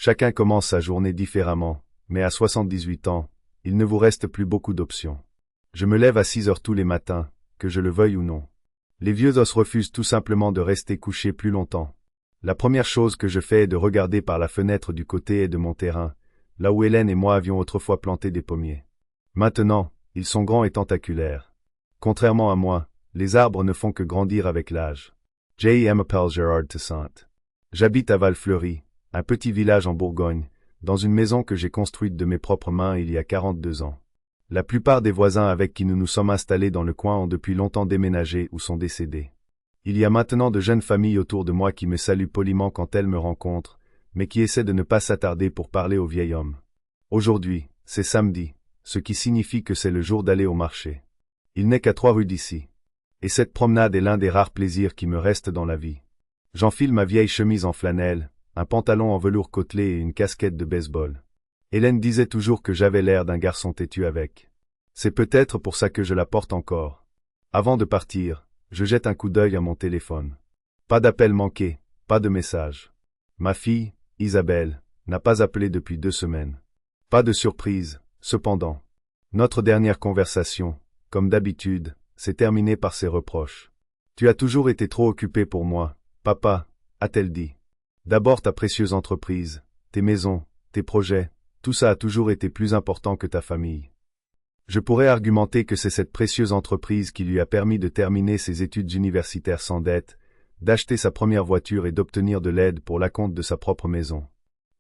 Chacun commence sa journée différemment, mais à 78 ans, il ne vous reste plus beaucoup d'options. Je me lève à 6 heures tous les matins, que je le veuille ou non. Les vieux os refusent tout simplement de rester couchés plus longtemps. La première chose que je fais est de regarder par la fenêtre du côté de mon terrain, là où Hélène et moi avions autrefois planté des pommiers. Maintenant, ils sont grands et tentaculaires. Contrairement à moi, les arbres ne font que grandir avec l'âge. J. m'appelle Gérard Toussaint. J'habite à Val-Fleury, un petit village en Bourgogne, dans une maison que j'ai construite de mes propres mains il y a 42 ans. La plupart des voisins avec qui nous nous sommes installés dans le coin ont depuis longtemps déménagé ou sont décédés. Il y a maintenant de jeunes familles autour de moi qui me saluent poliment quand elles me rencontrent, mais qui essaient de ne pas s'attarder pour parler au vieil homme. Aujourd'hui, c'est samedi, ce qui signifie que c'est le jour d'aller au marché. Il n'est qu'à 3 rues d'ici. Et cette promenade est l'un des rares plaisirs qui me restent dans la vie. J'enfile ma vieille chemise en flanelle, un pantalon en velours côtelé et une casquette de baseball. Hélène disait toujours que j'avais l'air d'un garçon têtu avec. C'est peut-être pour ça que je la porte encore. Avant de partir, je jette un coup d'œil à mon téléphone. Pas d'appel manqué, pas de message. Ma fille, Isabelle, n'a pas appelé depuis 2 semaines. Pas de surprise, cependant. Notre dernière conversation, comme d'habitude, s'est terminée par ses reproches. Tu as toujours été trop occupé pour moi, papa, a-t-elle dit. D'abord ta précieuse entreprise, tes maisons, tes projets, tout ça a toujours été plus important que ta famille. Je pourrais argumenter que c'est cette précieuse entreprise qui lui a permis de terminer ses études universitaires sans dette, d'acheter sa première voiture et d'obtenir de l'aide pour l'acompte de sa propre maison.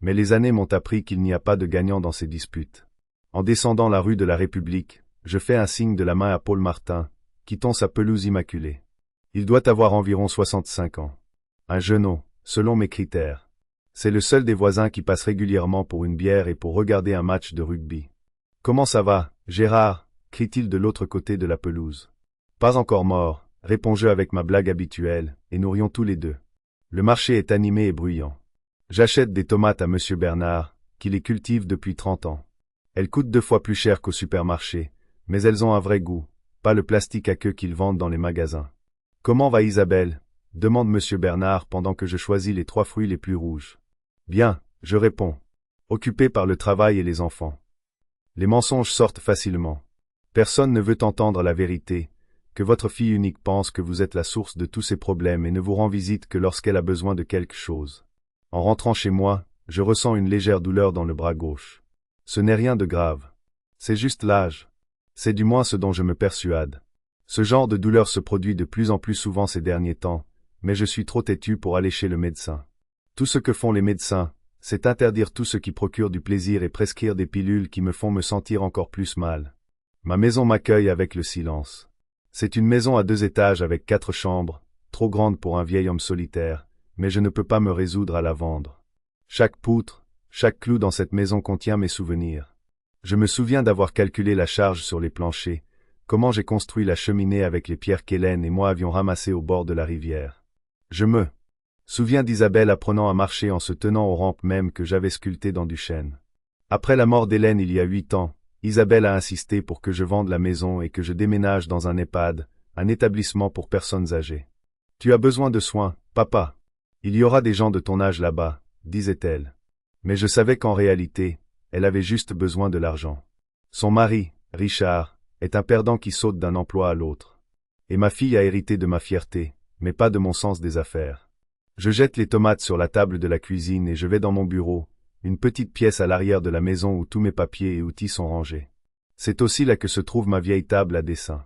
Mais les années m'ont appris qu'il n'y a pas de gagnant dans ces disputes. En descendant la rue de la République, je fais un signe de la main à Paul Martin, quittant sa pelouse immaculée. Il doit avoir environ 65 ans. Un jeune selon mes critères. C'est le seul des voisins qui passe régulièrement pour une bière et pour regarder un match de rugby. « Comment ça va, Gérard » crie-t-il de l'autre côté de la pelouse. « Pas encore mort » réponds-je avec ma blague habituelle, et nous rions tous les deux. Le marché est animé et bruyant. J'achète des tomates à Monsieur Bernard, qui les cultive depuis 30 ans. Elles coûtent 2 fois plus cher qu'au supermarché, mais elles ont un vrai goût, pas le plastique à queue qu'ils vendent dans les magasins. « Comment va Isabelle » demande Monsieur Bernard pendant que je choisis les 3 fruits les plus rouges. « Bien » je réponds. Occupé par le travail et les enfants. Les mensonges sortent facilement. Personne ne veut entendre la vérité, que votre fille unique pense que vous êtes la source de tous ses problèmes et ne vous rend visite que lorsqu'elle a besoin de quelque chose. En rentrant chez moi, je ressens une légère douleur dans le bras gauche. Ce n'est rien de grave. C'est juste l'âge. C'est du moins ce dont je me persuade. Ce genre de douleur se produit de plus en plus souvent ces derniers temps, mais je suis trop têtu pour aller chez le médecin. Tout ce que font les médecins, c'est interdire tout ce qui procure du plaisir et prescrire des pilules qui me font me sentir encore plus mal. Ma maison m'accueille avec le silence. C'est une maison à 2 étages avec 4 chambres, trop grande pour un vieil homme solitaire, mais je ne peux pas me résoudre à la vendre. Chaque poutre, chaque clou dans cette maison contient mes souvenirs. Je me souviens d'avoir calculé la charge sur les planchers, comment j'ai construit la cheminée avec les pierres qu'Hélène et moi avions ramassées au bord de la rivière. Je me souviens d'Isabelle apprenant à marcher en se tenant aux rampes mêmes que j'avais sculptées dans du chêne. Après la mort d'Hélène il y a 8 ans, Isabelle a insisté pour que je vende la maison et que je déménage dans un EHPAD, un établissement pour personnes âgées. « Tu as besoin de soins, papa. Il y aura des gens de ton âge là-bas, » disait-elle. Mais je savais qu'en réalité, elle avait juste besoin de l'argent. Son mari, Richard, est un perdant qui saute d'un emploi à l'autre. Et ma fille a hérité de ma fierté, mais pas de mon sens des affaires. Je jette les tomates sur la table de la cuisine et je vais dans mon bureau, une petite pièce à l'arrière de la maison où tous mes papiers et outils sont rangés. C'est aussi là que se trouve ma vieille table à dessin.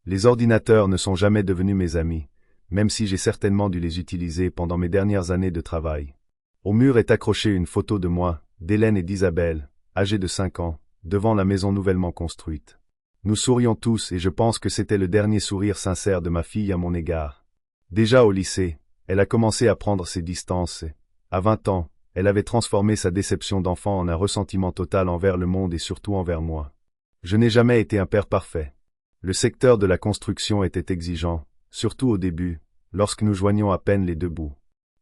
Les ordinateurs ne sont jamais devenus mes amis, même si j'ai certainement dû les utiliser pendant mes dernières années de travail. Au mur est accrochée une photo de moi, d'Hélène et d'Isabelle, âgées de 5 ans, devant la maison nouvellement construite. Nous sourions tous et je pense que c'était le dernier sourire sincère de ma fille à mon égard. Déjà au lycée, elle a commencé à prendre ses distances et, à 20 ans, elle avait transformé sa déception d'enfant en un ressentiment total envers le monde et surtout envers moi. Je n'ai jamais été un père parfait. Le secteur de la construction était exigeant, surtout au début, lorsque nous joignions à peine les 2 bouts.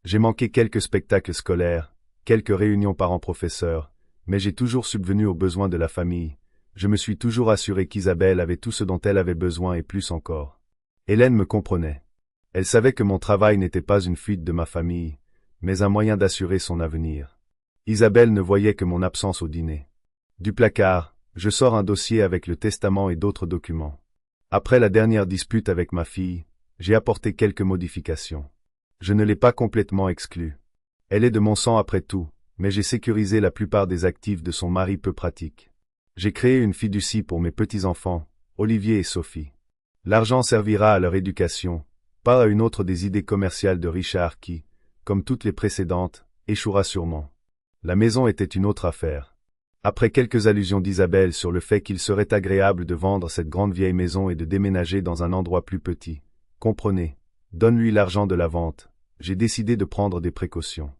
J'ai manqué quelques spectacles scolaires, quelques réunions parents-professeurs, mais j'ai toujours subvenu aux besoins de la famille. Je me suis toujours assuré qu'Isabelle avait tout ce dont elle avait besoin et plus encore. Hélène me comprenait. Elle savait que mon travail n'était pas une fuite de ma famille, mais un moyen d'assurer son avenir. Isabelle ne voyait que mon absence au dîner. Du placard, je sors un dossier avec le testament et d'autres documents. Après la dernière dispute avec ma fille, j'ai apporté quelques modifications. Je ne l'ai pas complètement exclue. Elle est de mon sang après tout, mais j'ai sécurisé la plupart des actifs de son mari peu pratique. J'ai créé une fiducie pour mes petits-enfants, Olivier et Sophie. L'argent servira à leur éducation, pas à une autre des idées commerciales de Richard qui, comme toutes les précédentes, échouera sûrement. La maison était une autre affaire. Après quelques allusions d'Isabelle sur le fait qu'il serait agréable de vendre cette grande vieille maison et de déménager dans un endroit plus petit, comprenez, donne-lui l'argent de la vente, j'ai décidé de prendre des précautions.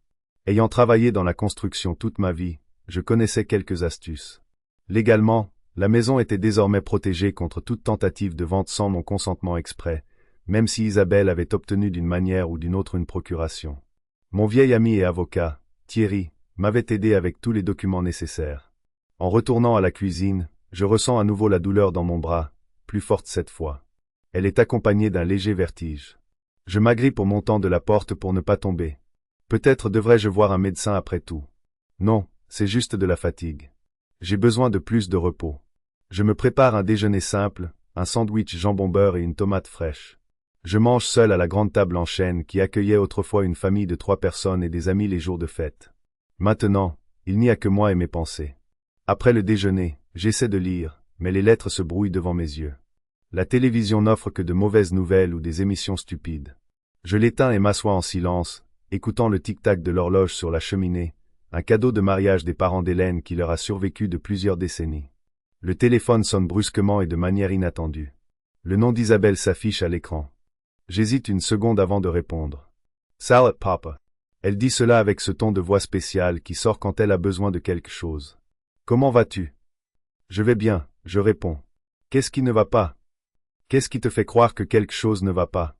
Ayant travaillé dans la construction toute ma vie, je connaissais quelques astuces. Légalement, la maison était désormais protégée contre toute tentative de vente sans mon consentement exprès, même si Isabelle avait obtenu d'une manière ou d'une autre une procuration. Mon vieil ami et avocat, Thierry, m'avait aidé avec tous les documents nécessaires. En retournant à la cuisine, je ressens à nouveau la douleur dans mon bras, plus forte cette fois. Elle est accompagnée d'un léger vertige. Je m'agrippe au montant de la porte pour ne pas tomber. Peut-être devrais-je voir un médecin après tout. Non, c'est juste de la fatigue. J'ai besoin de plus de repos. Je me prépare un déjeuner simple, un sandwich jambon-beurre et une tomate fraîche. Je mange seul à la grande table en chêne qui accueillait autrefois une famille de 3 personnes et des amis les jours de fête. Maintenant, il n'y a que moi et mes pensées. Après le déjeuner, j'essaie de lire, mais les lettres se brouillent devant mes yeux. La télévision n'offre que de mauvaises nouvelles ou des émissions stupides. Je l'éteins et m'assois en silence, écoutant le tic-tac de l'horloge sur la cheminée, un cadeau de mariage des parents d'Hélène qui leur a survécu de plusieurs décennies. Le téléphone sonne brusquement et de manière inattendue. Le nom d'Isabelle s'affiche à l'écran. J'hésite une seconde avant de répondre. « Salut, papa ». Elle dit cela avec ce ton de voix spécial qui sort quand elle a besoin de quelque chose. « Comment vas-tu » ? Je vais bien, je réponds. Qu'est-ce qui ne va pas ? Qu'est-ce qui te fait croire que quelque chose ne va pas ?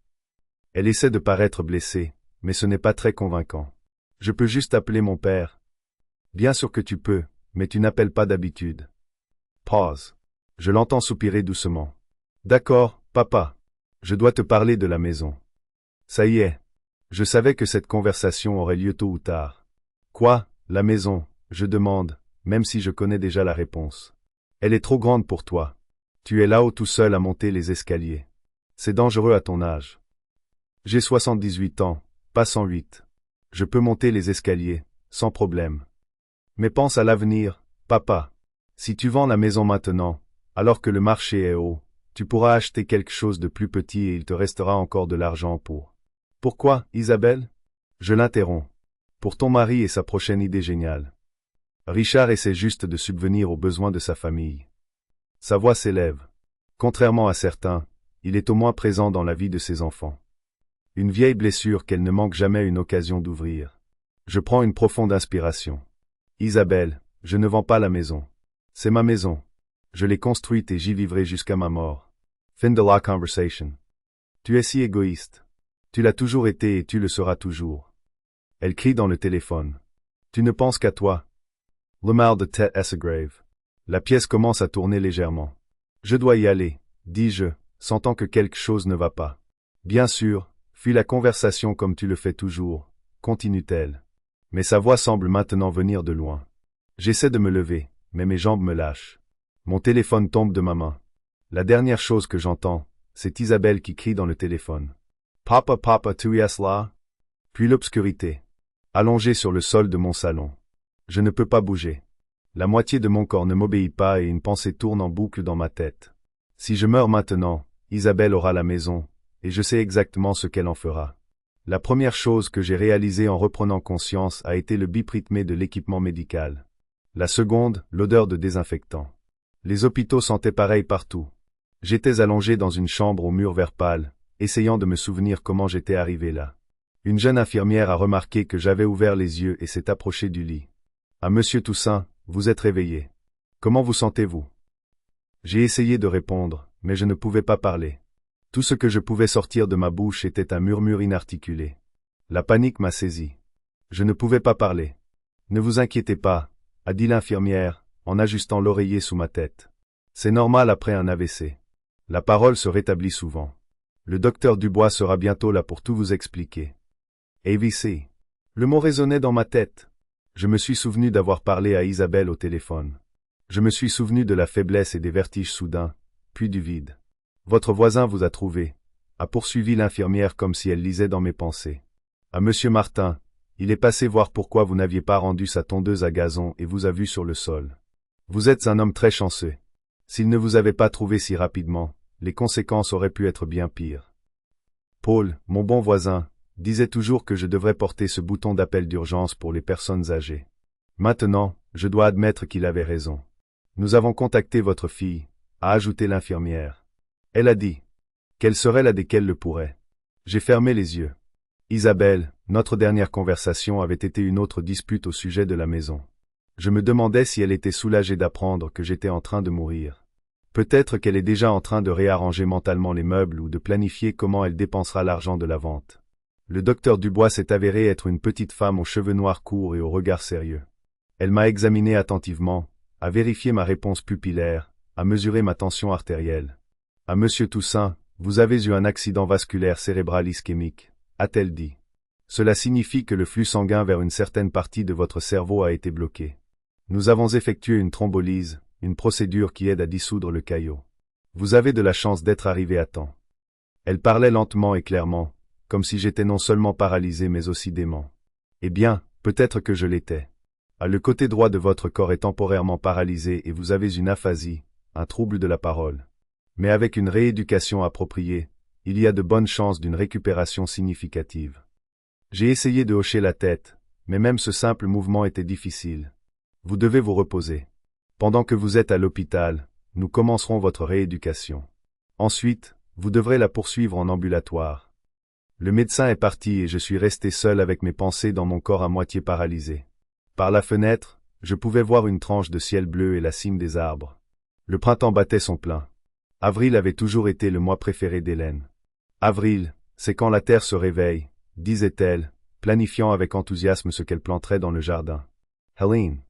Elle essaie de paraître blessée, mais ce n'est pas très convaincant. Je peux juste appeler mon père. Bien sûr que tu peux, mais tu n'appelles pas d'habitude. Pause. Je l'entends soupirer doucement. D'accord, papa. Je dois te parler de la maison. Ça y est. Je savais que cette conversation aurait lieu tôt ou tard. Quoi, la maison ? Je demande, même si je connais déjà la réponse. Elle est trop grande pour toi. Tu es là-haut tout seul à monter les escaliers. C'est dangereux à ton âge. J'ai 78 ans, pas 108. Je peux monter les escaliers, sans problème. Mais pense à l'avenir, papa. Si tu vends la maison maintenant, alors que le marché est haut, tu pourras acheter quelque chose de plus petit et il te restera encore de l'argent pour. Pourquoi, Isabelle ? Je l'interromps. Pour ton mari et sa prochaine idée géniale. Richard essaie juste de subvenir aux besoins de sa famille. Sa voix s'élève. Contrairement à certains, il est au moins présent dans la vie de ses enfants. Une vieille blessure qu'elle ne manque jamais une occasion d'ouvrir. Je prends une profonde inspiration. Isabelle, je ne vends pas la maison. C'est ma maison. Je l'ai construite et j'y vivrai jusqu'à ma mort. Fin de la conversation. Tu es si égoïste. Tu l'as toujours été et tu le seras toujours. Elle crie dans le téléphone. Tu ne penses qu'à toi. Le mal de tête est grave. La pièce commence à tourner légèrement. Je dois y aller, dis-je, sentant que quelque chose ne va pas. Bien sûr, fuis la conversation comme tu le fais toujours, continue-t-elle. Mais sa voix semble maintenant venir de loin. J'essaie de me lever, mais mes jambes me lâchent. Mon téléphone tombe de ma main. La dernière chose que j'entends, c'est Isabelle qui crie dans le téléphone. Papa, papa, tu es là? Puis l'obscurité. Allongé sur le sol de mon salon. Je ne peux pas bouger. La moitié de mon corps ne m'obéit pas et une pensée tourne en boucle dans ma tête. Si je meurs maintenant, Isabelle aura la maison, et je sais exactement ce qu'elle en fera. La première chose que j'ai réalisée en reprenant conscience a été le bip rythmé de l'équipement médical. La seconde, l'odeur de désinfectant. Les hôpitaux sentaient pareil partout. J'étais allongé dans une chambre au mur vert pâle, essayant de me souvenir comment j'étais arrivé là. Une jeune infirmière a remarqué que j'avais ouvert les yeux et s'est approchée du lit. « Ah, monsieur Toussaint, vous êtes réveillé. Comment vous sentez-vous » J'ai essayé de répondre, mais je ne pouvais pas parler. Tout ce que je pouvais sortir de ma bouche était un murmure inarticulé. La panique m'a saisi. Je ne pouvais pas parler. « Ne vous inquiétez pas, » a dit l'infirmière, en ajustant l'oreiller sous ma tête. C'est normal après un AVC. La parole se rétablit souvent. Le docteur Dubois sera bientôt là pour tout vous expliquer. AVC. Le mot résonnait dans ma tête. Je me suis souvenu d'avoir parlé à Isabelle au téléphone. Je me suis souvenu de la faiblesse et des vertiges soudains, puis du vide. Votre voisin vous a trouvé, a poursuivi l'infirmière comme si elle lisait dans mes pensées. À Monsieur Martin, il est passé voir pourquoi vous n'aviez pas rendu sa tondeuse à gazon et vous a vu sur le sol. Vous êtes un homme très chanceux. S'il ne vous avait pas trouvé si rapidement, les conséquences auraient pu être bien pires. Paul, mon bon voisin, disait toujours que je devrais porter ce bouton d'appel d'urgence pour les personnes âgées. Maintenant, je dois admettre qu'il avait raison. Nous avons contacté votre fille, a ajouté l'infirmière. Elle a dit. Quelle serait la desquelles le pourrait? J'ai fermé les yeux. Isabelle, notre dernière conversation avait été une autre dispute au sujet de la maison. Je me demandais si elle était soulagée d'apprendre que j'étais en train de mourir. Peut-être qu'elle est déjà en train de réarranger mentalement les meubles ou de planifier comment elle dépensera l'argent de la vente. Le docteur Dubois s'est avéré être une petite femme aux cheveux noirs courts et au regard sérieux. Elle m'a examiné attentivement, a vérifié ma réponse pupillaire, a mesuré ma tension artérielle. À Monsieur Toussaint, vous avez eu un accident vasculaire cérébral ischémique, a-t-elle dit. Cela signifie que le flux sanguin vers une certaine partie de votre cerveau a été bloqué. Nous avons effectué une thrombolyse, une procédure qui aide à dissoudre le caillot. Vous avez de la chance d'être arrivé à temps. Elle parlait lentement et clairement, comme si j'étais non seulement paralysé mais aussi dément. Eh bien, peut-être que je l'étais. Le côté droit de votre corps est temporairement paralysé et vous avez une aphasie, un trouble de la parole. Mais avec une rééducation appropriée, il y a de bonnes chances d'une récupération significative. J'ai essayé de hocher la tête, mais même ce simple mouvement était difficile. Vous devez vous reposer. Pendant que vous êtes à l'hôpital, nous commencerons votre rééducation. Ensuite, vous devrez la poursuivre en ambulatoire. Le médecin est parti et je suis resté seul avec mes pensées dans mon corps à moitié paralysé. Par la fenêtre, je pouvais voir une tranche de ciel bleu et la cime des arbres. Le printemps battait son plein. Avril avait toujours été le mois préféré d'Hélène. Avril, c'est quand la terre se réveille, disait-elle, planifiant avec enthousiasme ce qu'elle planterait dans le jardin. Hélène.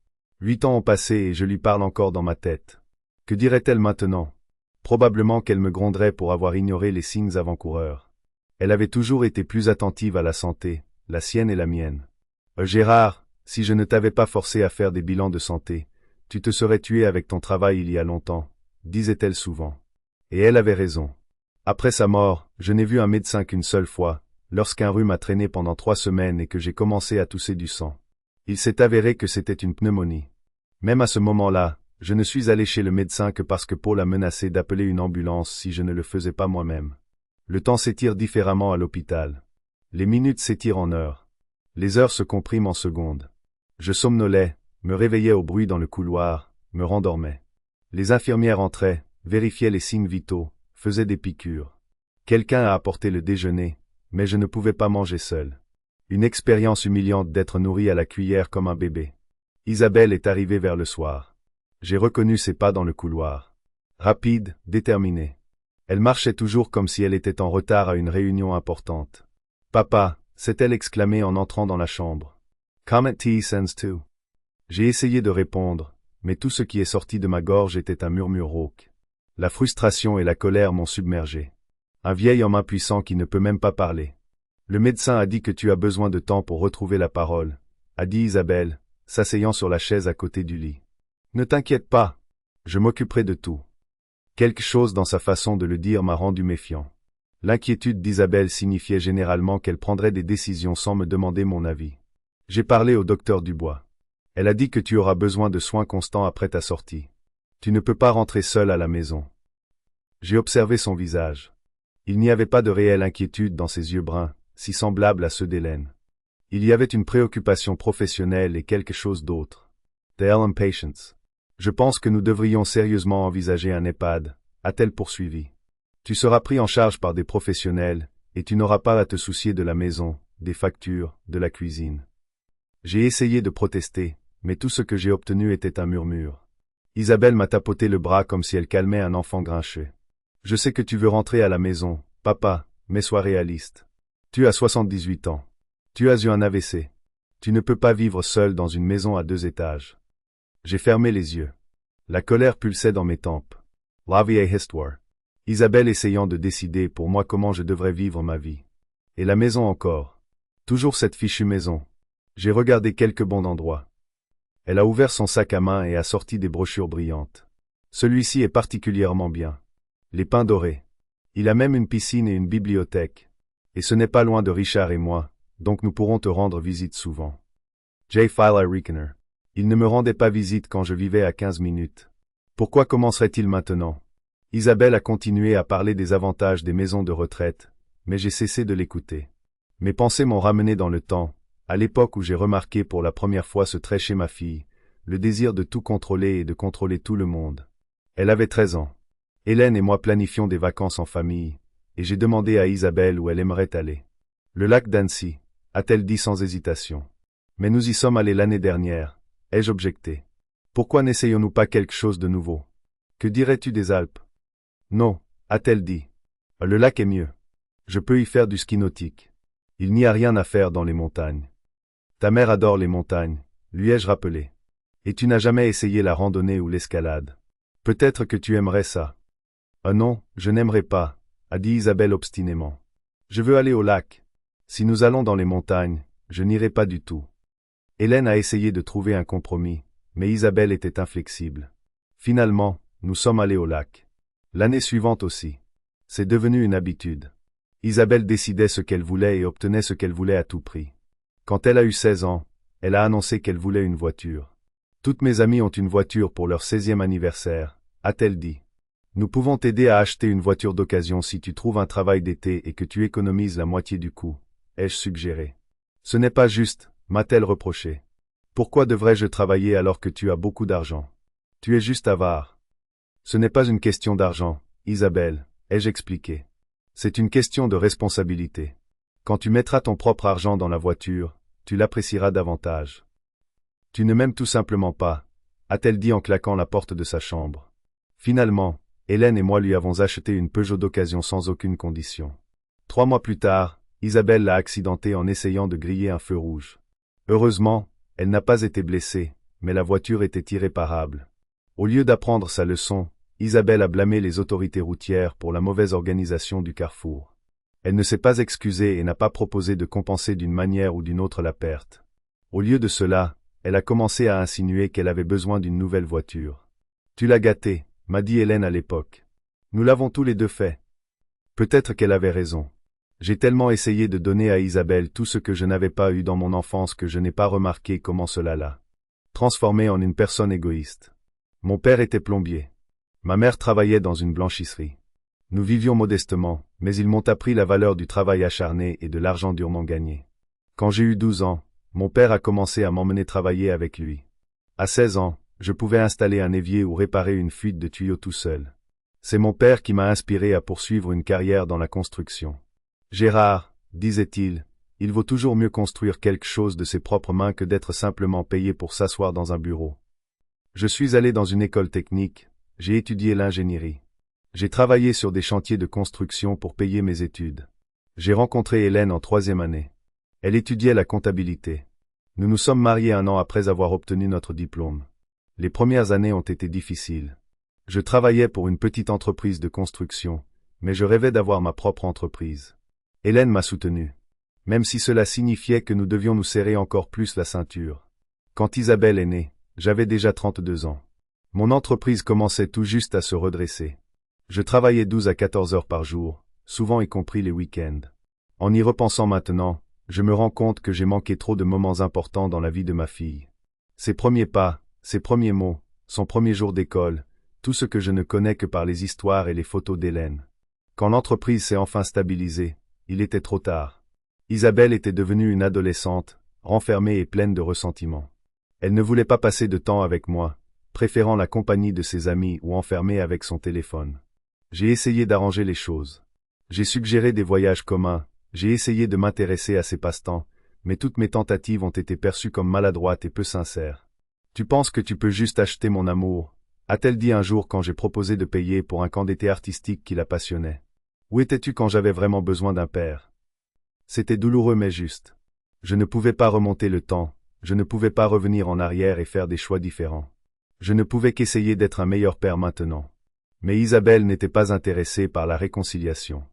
8 ans ont passé et je lui parle encore dans ma tête. Que dirait-elle maintenant? Probablement qu'elle me gronderait pour avoir ignoré les signes avant-coureurs. Elle avait toujours été plus attentive à la santé, la sienne et la mienne. Gérard, si je ne t'avais pas forcé à faire des bilans de santé, tu te serais tué avec ton travail il y a longtemps, disait-elle souvent. Et elle avait raison. Après sa mort, je n'ai vu un médecin qu'une seule fois, lorsqu'un rhume m'a traîné pendant 3 semaines et que j'ai commencé à tousser du sang. Il s'est avéré que c'était une pneumonie. Même à ce moment-là, je ne suis allé chez le médecin que parce que Paul a menacé d'appeler une ambulance si je ne le faisais pas moi-même. Le temps s'étire différemment à l'hôpital. Les minutes s'étirent en heures. Les heures se compriment en secondes. Je somnolais, me réveillais au bruit dans le couloir, me rendormais. Les infirmières entraient, vérifiaient les signes vitaux, faisaient des piqûres. Quelqu'un a apporté le déjeuner, mais je ne pouvais pas manger seul. Une expérience humiliante d'être nourri à la cuillère comme un bébé. Isabelle est arrivée vers le soir. J'ai reconnu ses pas dans le couloir. Rapide, déterminée. Elle marchait toujours comme si elle était en retard à une réunion importante. « Papa », s'est-elle exclamée en entrant dans la chambre. « Comment t'y sens-tu » J'ai essayé de répondre, mais tout ce qui est sorti de ma gorge était un murmure rauque. La frustration et la colère m'ont submergé. Un vieil homme impuissant qui ne peut même pas parler. Le médecin a dit que tu as besoin de temps pour retrouver la parole, a dit Isabelle, s'asseyant sur la chaise à côté du lit. Ne t'inquiète pas, je m'occuperai de tout. Quelque chose dans sa façon de le dire m'a rendu méfiant. L'inquiétude d'Isabelle signifiait généralement qu'elle prendrait des décisions sans me demander mon avis. J'ai parlé au docteur Dubois. Elle a dit que tu auras besoin de soins constants après ta sortie. Tu ne peux pas rentrer seul à la maison. J'ai observé son visage. Il n'y avait pas de réelle inquiétude dans ses yeux bruns, si semblables à ceux d'Hélène. Il y avait une préoccupation professionnelle et quelque chose d'autre. The impatience. Je pense que nous devrions sérieusement envisager un EHPAD, a-t-elle poursuivi. Tu seras pris en charge par des professionnels, et tu n'auras pas à te soucier de la maison, des factures, de la cuisine. J'ai essayé de protester, mais tout ce que j'ai obtenu était un murmure. Isabelle m'a tapoté le bras comme si elle calmait un enfant grincheux. Je sais que tu veux rentrer à la maison, papa, mais sois réaliste. Tu as 78 ans. Tu as eu un AVC. Tu ne peux pas vivre seul dans une maison à 2 étages. J'ai fermé les yeux. La colère pulsait dans mes tempes. La vieille histoire. Isabelle essayant de décider pour moi comment je devrais vivre ma vie. Et la maison encore. Toujours cette fichue maison. J'ai regardé quelques bons endroits. Elle a ouvert son sac à main et a sorti des brochures brillantes. Celui-ci est particulièrement bien. Les pains dorés. Il a même une piscine et une bibliothèque. Et ce n'est pas loin de Richard et moi, donc nous pourrons te rendre visite souvent. J. Phila Rekener. Il ne me rendait pas visite quand je vivais à 15 minutes. Pourquoi commencerait-il maintenant? Isabelle a continué à parler des avantages des maisons de retraite, mais j'ai cessé de l'écouter. Mes pensées m'ont ramené dans le temps, à l'époque où j'ai remarqué pour la première fois ce trait chez ma fille, le désir de tout contrôler et de contrôler tout le monde. Elle avait 13 ans. Hélène et moi planifions des vacances en famille, et j'ai demandé à Isabelle où elle aimerait aller. Le lac d'Annecy, a-t-elle dit sans hésitation. Mais nous y sommes allés l'année dernière, ai-je objecté. Pourquoi n'essayons-nous pas quelque chose de nouveau? Que dirais-tu des Alpes? Non, a-t-elle dit. Le lac est mieux. Je peux y faire du ski nautique. Il n'y a rien à faire dans les montagnes. Ta mère adore les montagnes, lui ai-je rappelé. Et tu n'as jamais essayé la randonnée ou l'escalade. Peut-être que tu aimerais ça. Ah non, je n'aimerais pas, a dit Isabelle obstinément. Je veux aller au lac. Si nous allons dans les montagnes, je n'irai pas du tout. Hélène a essayé de trouver un compromis, mais Isabelle était inflexible. Finalement, nous sommes allés au lac. L'année suivante aussi. C'est devenu une habitude. Isabelle décidait ce qu'elle voulait et obtenait ce qu'elle voulait à tout prix. Quand elle a eu 16 ans, elle a annoncé qu'elle voulait une voiture. Toutes mes amies ont une voiture pour leur 16e anniversaire, a-t-elle dit. Nous pouvons t'aider à acheter une voiture d'occasion si tu trouves un travail d'été et que tu économises la moitié du coût, ai-je suggéré. Ce n'est pas juste, m'a-t-elle reproché. Pourquoi devrais-je travailler alors que tu as beaucoup d'argent? Tu es juste avare. Ce n'est pas une question d'argent, Isabelle, ai-je expliqué. C'est une question de responsabilité. Quand tu mettras ton propre argent dans la voiture, tu l'apprécieras davantage. Tu ne m'aimes tout simplement pas, a-t-elle dit en claquant la porte de sa chambre. Finalement, Hélène et moi lui avons acheté une Peugeot d'occasion sans aucune condition. 3 mois plus tard, Isabelle l'a accidentée en essayant de griller un feu rouge. Heureusement, elle n'a pas été blessée, mais la voiture était irréparable. Au lieu d'apprendre sa leçon, Isabelle a blâmé les autorités routières pour la mauvaise organisation du carrefour. Elle ne s'est pas excusée et n'a pas proposé de compenser d'une manière ou d'une autre la perte. Au lieu de cela, elle a commencé à insinuer qu'elle avait besoin d'une nouvelle voiture. Tu l'as gâtée, m'a dit Hélène à l'époque. Nous l'avons tous les deux fait. Peut-être qu'elle avait raison. J'ai tellement essayé de donner à Isabelle tout ce que je n'avais pas eu dans mon enfance que je n'ai pas remarqué comment cela l'a transformée en une personne égoïste. Mon père était plombier. Ma mère travaillait dans une blanchisserie. Nous vivions modestement, mais ils m'ont appris la valeur du travail acharné et de l'argent durement gagné. Quand j'ai eu 12 ans, mon père a commencé à m'emmener travailler avec lui. À 16 ans, je pouvais installer un évier ou réparer une fuite de tuyaux tout seul. C'est mon père qui m'a inspiré à poursuivre une carrière dans la construction. Gérard, disait-il, il vaut toujours mieux construire quelque chose de ses propres mains que d'être simplement payé pour s'asseoir dans un bureau. Je suis allé dans une école technique, j'ai étudié l'ingénierie. J'ai travaillé sur des chantiers de construction pour payer mes études. J'ai rencontré Hélène en 3e année. Elle étudiait la comptabilité. Nous nous sommes mariés 1 an après avoir obtenu notre diplôme. Les premières années ont été difficiles. Je travaillais pour une petite entreprise de construction, mais je rêvais d'avoir ma propre entreprise. Hélène m'a soutenu. Même si cela signifiait que nous devions nous serrer encore plus la ceinture. Quand Isabelle est née, j'avais déjà 32 ans. Mon entreprise commençait tout juste à se redresser. Je travaillais 12 à 14 heures par jour, souvent y compris les week-ends. En y repensant maintenant, je me rends compte que j'ai manqué trop de moments importants dans la vie de ma fille. Ses premiers pas, ses premiers mots, son premier jour d'école, tout ce que je ne connais que par les histoires et les photos d'Hélène. Quand l'entreprise s'est enfin stabilisée, il était trop tard. Isabelle était devenue une adolescente, renfermée et pleine de ressentiment. Elle ne voulait pas passer de temps avec moi, préférant la compagnie de ses amis ou enfermée avec son téléphone. J'ai essayé d'arranger les choses. J'ai suggéré des voyages communs, j'ai essayé de m'intéresser à ses passe-temps, mais toutes mes tentatives ont été perçues comme maladroites et peu sincères. Tu penses que tu peux juste acheter mon amour, a-t-elle dit un jour quand j'ai proposé de payer pour un camp d'été artistique qui la passionnait. Où étais-tu quand j'avais vraiment besoin d'un père? C'était douloureux mais juste. Je ne pouvais pas remonter le temps, je ne pouvais pas revenir en arrière et faire des choix différents. Je ne pouvais qu'essayer d'être un meilleur père maintenant. Mais Isabelle n'était pas intéressée par la réconciliation.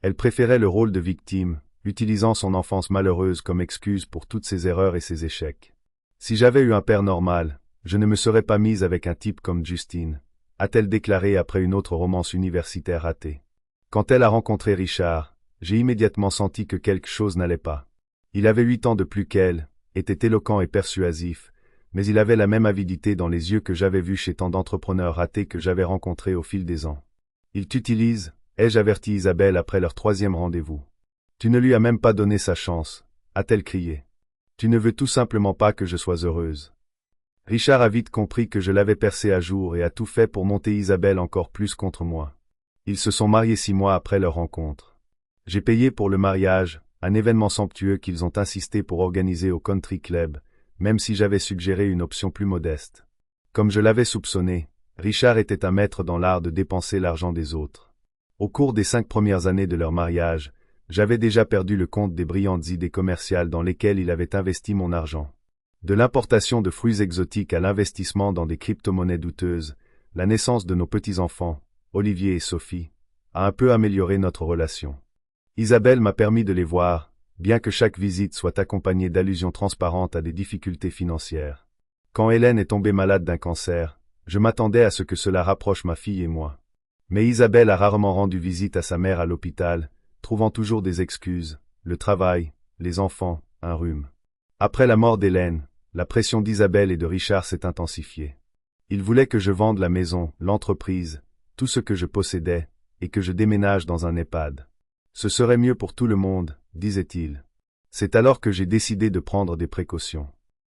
Elle préférait le rôle de victime, utilisant son enfance malheureuse comme excuse pour toutes ses erreurs et ses échecs. Si j'avais eu un père normal, je ne me serais pas mise avec un type comme Justine, a-t-elle déclaré après une autre romance universitaire ratée. Quand elle a rencontré Richard, j'ai immédiatement senti que quelque chose n'allait pas. Il avait 8 ans de plus qu'elle, était éloquent et persuasif, mais il avait la même avidité dans les yeux que j'avais vu chez tant d'entrepreneurs ratés que j'avais rencontrés au fil des ans. Il t'utilise, ai-je averti Isabelle après leur 3e rendez-vous. Tu ne lui as même pas donné sa chance, a-t-elle crié. Tu ne veux tout simplement pas que je sois heureuse. Richard a vite compris que je l'avais percé à jour et a tout fait pour monter Isabelle encore plus contre moi. Ils se sont mariés 6 mois après leur rencontre. J'ai payé pour le mariage, un événement somptueux qu'ils ont insisté pour organiser au Country Club, même si j'avais suggéré une option plus modeste. Comme je l'avais soupçonné, Richard était un maître dans l'art de dépenser l'argent des autres. Au cours des 5 premières années de leur mariage, j'avais déjà perdu le compte des brillantes idées commerciales dans lesquelles il avait investi mon argent. De l'importation de fruits exotiques à l'investissement dans des crypto-monnaies douteuses, la naissance de nos petits-enfants, Olivier et Sophie, a un peu amélioré notre relation. Isabelle m'a permis de les voir, bien que chaque visite soit accompagnée d'allusions transparentes à des difficultés financières. Quand Hélène est tombée malade d'un cancer, je m'attendais à ce que cela rapproche ma fille et moi. Mais Isabelle a rarement rendu visite à sa mère à l'hôpital, trouvant toujours des excuses, le travail, les enfants, un rhume. Après la mort d'Hélène, la pression d'Isabelle et de Richard s'est intensifiée. Ils voulaient que je vende la maison, l'entreprise, tout ce que je possédais, et que je déménage dans un EHPAD. Ce serait mieux pour tout le monde, disait-il. C'est alors que j'ai décidé de prendre des précautions.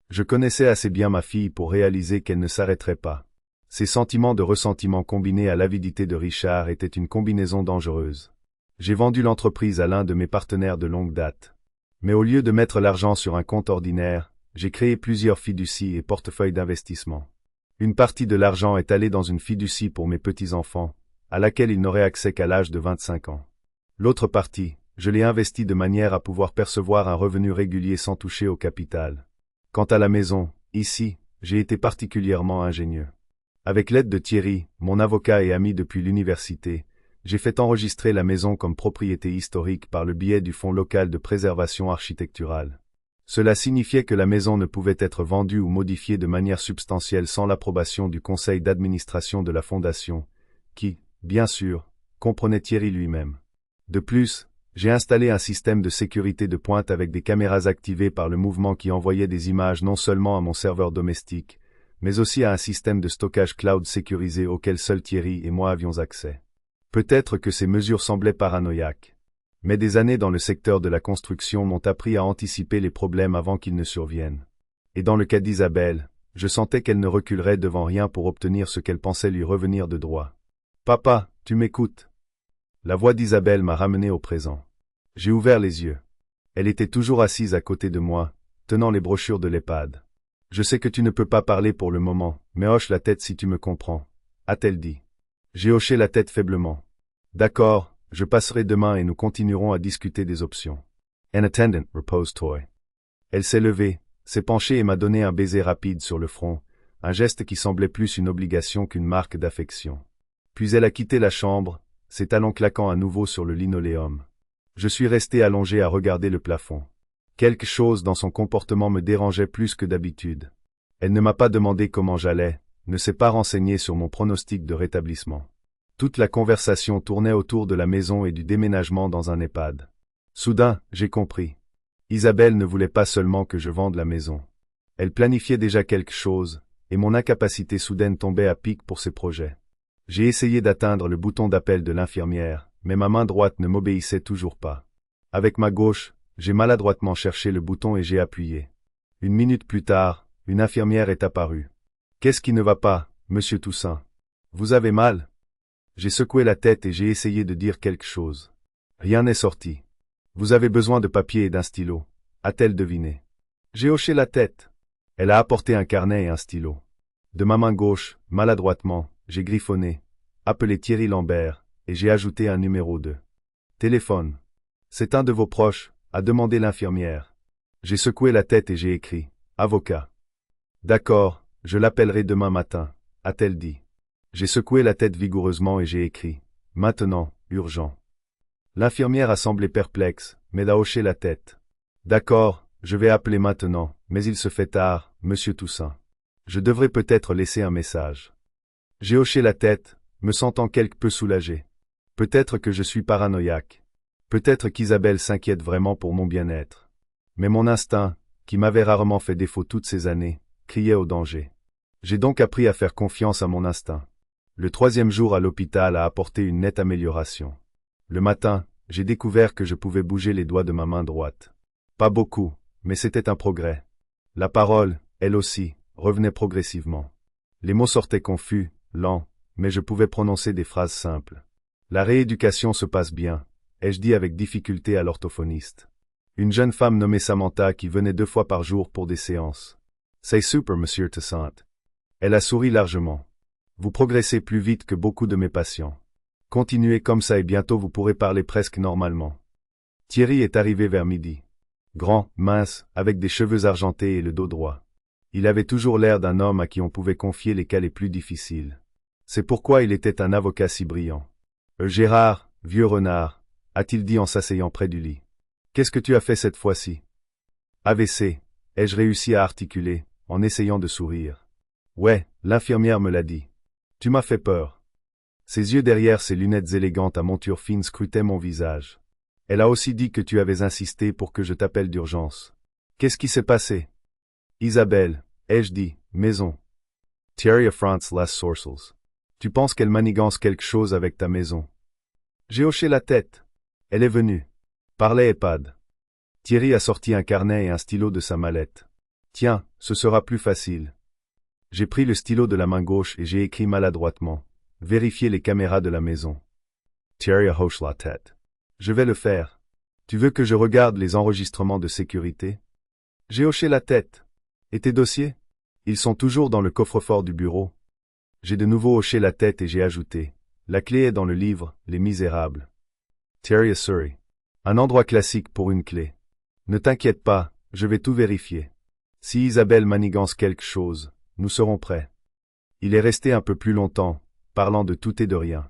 Je connaissais assez bien ma fille pour réaliser qu'elle ne s'arrêterait pas. Ses sentiments de ressentiment combinés à l'avidité de Richard étaient une combinaison dangereuse. J'ai vendu l'entreprise à l'un de mes partenaires de longue date. Mais au lieu de mettre l'argent sur un compte ordinaire, j'ai créé plusieurs fiducies et portefeuilles d'investissement. Une partie de l'argent est allée dans une fiducie pour mes petits-enfants, à laquelle ils n'auraient accès qu'à l'âge de 25 ans. L'autre partie, je l'ai investie de manière à pouvoir percevoir un revenu régulier sans toucher au capital. Quant à la maison, ici, j'ai été particulièrement ingénieux. Avec l'aide de Thierry, mon avocat et ami depuis l'université, j'ai fait enregistrer la maison comme propriété historique par le biais du Fonds local de préservation architecturale. Cela signifiait que la maison ne pouvait être vendue ou modifiée de manière substantielle sans l'approbation du conseil d'administration de la fondation, qui, bien sûr, comprenait Thierry lui-même. De plus, j'ai installé un système de sécurité de pointe avec des caméras activées par le mouvement qui envoyait des images non seulement à mon serveur domestique, mais aussi à un système de stockage cloud sécurisé auquel seul Thierry et moi avions accès. Peut-être que ces mesures semblaient paranoïaques. Mais des années dans le secteur de la construction m'ont appris à anticiper les problèmes avant qu'ils ne surviennent. Et dans le cas d'Isabelle, je sentais qu'elle ne reculerait devant rien pour obtenir ce qu'elle pensait lui revenir de droit. « Papa, tu m'écoutes ?» La voix d'Isabelle m'a ramené au présent. J'ai ouvert les yeux. Elle était toujours assise à côté de moi, tenant les brochures de l'EHPAD. « Je sais que tu ne peux pas parler pour le moment, mais hoche la tête si tu me comprends, » a-t-elle dit. J'ai hoché la tête faiblement. « D'accord, je passerai demain et nous continuerons à discuter des options. » An attendant reposed toy. Elle s'est levée, s'est penchée et m'a donné un baiser rapide sur le front, un geste qui semblait plus une obligation qu'une marque d'affection. Puis elle a quitté la chambre, ses talons claquant à nouveau sur le linoléum. Je suis resté allongé à regarder le plafond. Quelque chose dans son comportement me dérangeait plus que d'habitude. Elle ne m'a pas demandé comment j'allais, ne s'est pas renseignée sur mon pronostic de rétablissement. Toute la conversation tournait autour de la maison et du déménagement dans un EHPAD. Soudain, j'ai compris. Isabelle ne voulait pas seulement que je vende la maison. Elle planifiait déjà quelque chose, et mon incapacité soudaine tombait à pic pour ses projets. J'ai essayé d'atteindre le bouton d'appel de l'infirmière, mais ma main droite ne m'obéissait toujours pas. Avec ma gauche, j'ai maladroitement cherché le bouton et j'ai appuyé. 1 minute plus tard, une infirmière est apparue. « Qu'est-ce qui ne va pas, monsieur Toussaint? Vous avez mal ?» J'ai secoué la tête et j'ai essayé de dire quelque chose. Rien n'est sorti. « Vous avez besoin de papier et d'un stylo, » a-t-elle deviné. J'ai hoché la tête. Elle a apporté un carnet et un stylo. De ma main gauche, maladroitement, j'ai griffonné, appelé Thierry Lambert, et j'ai ajouté un numéro de téléphone. « C'est un de vos proches », a demandé l'infirmière. J'ai secoué la tête et j'ai écrit « avocat ». « D'accord, je l'appellerai demain matin », a-t-elle dit. J'ai secoué la tête vigoureusement et j'ai écrit « Maintenant, urgent ». L'infirmière a semblé perplexe, mais a hoché la tête. « D'accord, je vais appeler maintenant, mais il se fait tard, monsieur Toussaint. Je devrais peut-être laisser un message. J'ai hoché la tête, me sentant quelque peu soulagé. Peut-être que je suis paranoïaque. Peut-être qu'Isabelle s'inquiète vraiment pour mon bien-être. Mais mon instinct, qui m'avait rarement fait défaut toutes ces années, criait au danger. J'ai donc appris à faire confiance à mon instinct. Le 3e jour à l'hôpital a apporté une nette amélioration. Le matin, j'ai découvert que je pouvais bouger les doigts de ma main droite. Pas beaucoup, mais c'était un progrès. La parole, elle aussi, revenait progressivement. Les mots sortaient confus, lents, mais je pouvais prononcer des phrases simples. La rééducation se passe bien, ai-je dit avec difficulté à l'orthophoniste. Une jeune femme nommée Samantha qui venait 2 fois par jour pour des séances. C'est super, monsieur Toussaint. Elle a souri largement. Vous progressez plus vite que beaucoup de mes patients. Continuez comme ça et bientôt vous pourrez parler presque normalement. Thierry est arrivé vers midi. Grand, mince, avec des cheveux argentés et le dos droit. Il avait toujours l'air d'un homme à qui on pouvait confier les cas les plus difficiles. C'est pourquoi il était un avocat si brillant. Gérard, vieux renard, a-t-il dit en s'asseyant près du lit. Qu'est-ce que tu as fait cette fois-ci? AVC, ai-je réussi à articuler, en essayant de sourire. Ouais, l'infirmière me l'a dit. Tu m'as fait peur. Ses yeux derrière ses lunettes élégantes à monture fine scrutaient mon visage. Elle a aussi dit que tu avais insisté pour que je t'appelle d'urgence. Qu'est-ce qui s'est passé? Isabelle, ai-je dit, maison. Thierry a France las sourcils. Tu penses qu'elle manigance quelque chose avec ta maison? J'ai hoché la tête. Elle est venue. Parlait EHPAD. Thierry a sorti un carnet et un stylo de sa mallette. Tiens, ce sera plus facile. J'ai pris le stylo de la main gauche et j'ai écrit maladroitement. Vérifier les caméras de la maison. Thierry hoche la tête. Je vais le faire. Tu veux que je regarde les enregistrements de sécurité? J'ai hoché la tête. Et tes dossiers? Ils sont toujours dans le coffre-fort du bureau. J'ai de nouveau hoché la tête et j'ai ajouté. La clé est dans le livre, Les Misérables. Thierry Surrey. Un endroit classique pour une clé. Ne t'inquiète pas, je vais tout vérifier. Si Isabelle manigance quelque chose, nous serons prêts. Il est resté un peu plus longtemps, parlant de tout et de rien.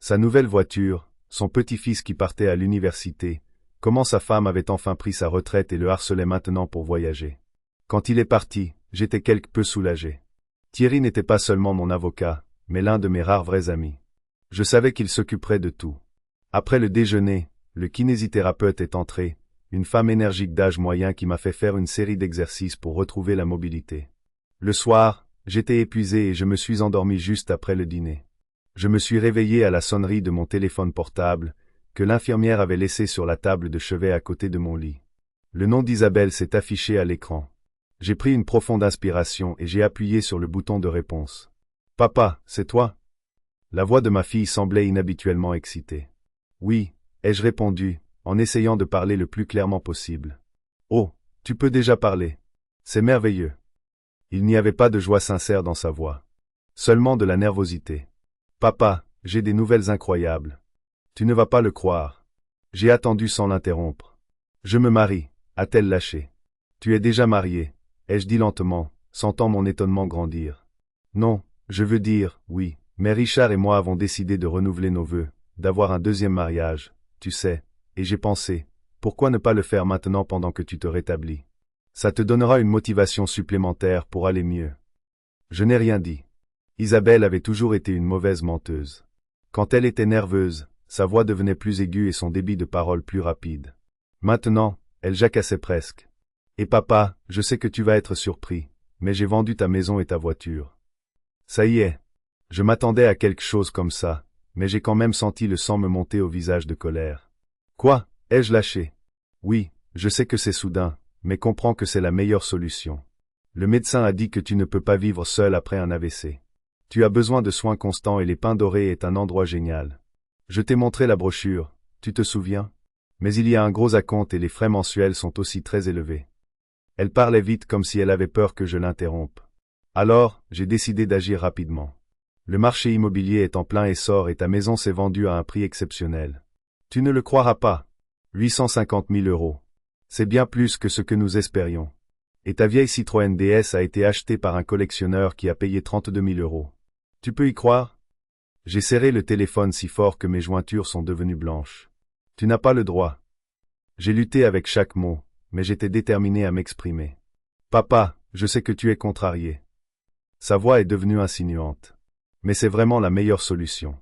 Sa nouvelle voiture, son petit-fils qui partait à l'université, comment sa femme avait enfin pris sa retraite et le harcelait maintenant pour voyager. Quand il est parti, j'étais quelque peu soulagé. Thierry n'était pas seulement mon avocat, mais l'un de mes rares vrais amis. Je savais qu'il s'occuperait de tout. Après le déjeuner, le kinésithérapeute est entré, une femme énergique d'âge moyen qui m'a fait faire une série d'exercices pour retrouver la mobilité. Le soir, j'étais épuisé et je me suis endormi juste après le dîner. Je me suis réveillé à la sonnerie de mon téléphone portable, que l'infirmière avait laissé sur la table de chevet à côté de mon lit. Le nom d'Isabelle s'est affiché à l'écran. J'ai pris une profonde inspiration et j'ai appuyé sur le bouton de réponse. « Papa, c'est toi ?» La voix de ma fille semblait inhabituellement excitée. « Oui » ai-je répondu, en essayant de parler le plus clairement possible. « Oh, tu peux déjà parler. C'est merveilleux. » Il n'y avait pas de joie sincère dans sa voix. Seulement de la nervosité. « Papa, j'ai des nouvelles incroyables. Tu ne vas pas le croire. » J'ai attendu sans l'interrompre. « Je me marie, a-t-elle lâché. »« Tu es déjà marié, » ai-je dit lentement, sentant mon étonnement grandir. « Non, je veux dire, oui, mais Richard et moi avons décidé de renouveler nos vœux, d'avoir un deuxième mariage, tu sais, et j'ai pensé, pourquoi ne pas le faire maintenant pendant que tu te rétablis? Ça te donnera une motivation supplémentaire pour aller mieux. » Je n'ai rien dit. Isabelle avait toujours été une mauvaise menteuse. Quand elle était nerveuse, sa voix devenait plus aiguë et son débit de parole plus rapide. Maintenant, elle jacassait presque. « Et papa, je sais que tu vas être surpris, mais j'ai vendu ta maison et ta voiture. » Ça y est. Je m'attendais à quelque chose comme ça, mais j'ai quand même senti le sang me monter au visage de colère. « Quoi? Ai-je lâché? » Oui, je sais que c'est soudain, mais comprends que c'est la meilleure solution. Le médecin a dit que tu ne peux pas vivre seul après un AVC. Tu as besoin de soins constants et les Pins Dorés est un endroit génial. Je t'ai montré la brochure, tu te souviens? Mais il y a un gros acompte et les frais mensuels sont aussi très élevés. Elle parlait vite comme si elle avait peur que je l'interrompe. Alors, j'ai décidé d'agir rapidement. Le marché immobilier est en plein essor et ta maison s'est vendue à un prix exceptionnel. Tu ne le croiras pas. 850 000 €. C'est bien plus que ce que nous espérions. Et ta vieille Citroën DS a été achetée par un collectionneur qui a payé 32 000 €. Tu peux y croire? J'ai serré le téléphone si fort que mes jointures sont devenues blanches. Tu n'as pas le droit. J'ai lutté avec chaque mot, mais j'étais déterminé à m'exprimer. Papa, je sais que tu es contrarié. Sa voix est devenue insinuante. Mais c'est vraiment la meilleure solution.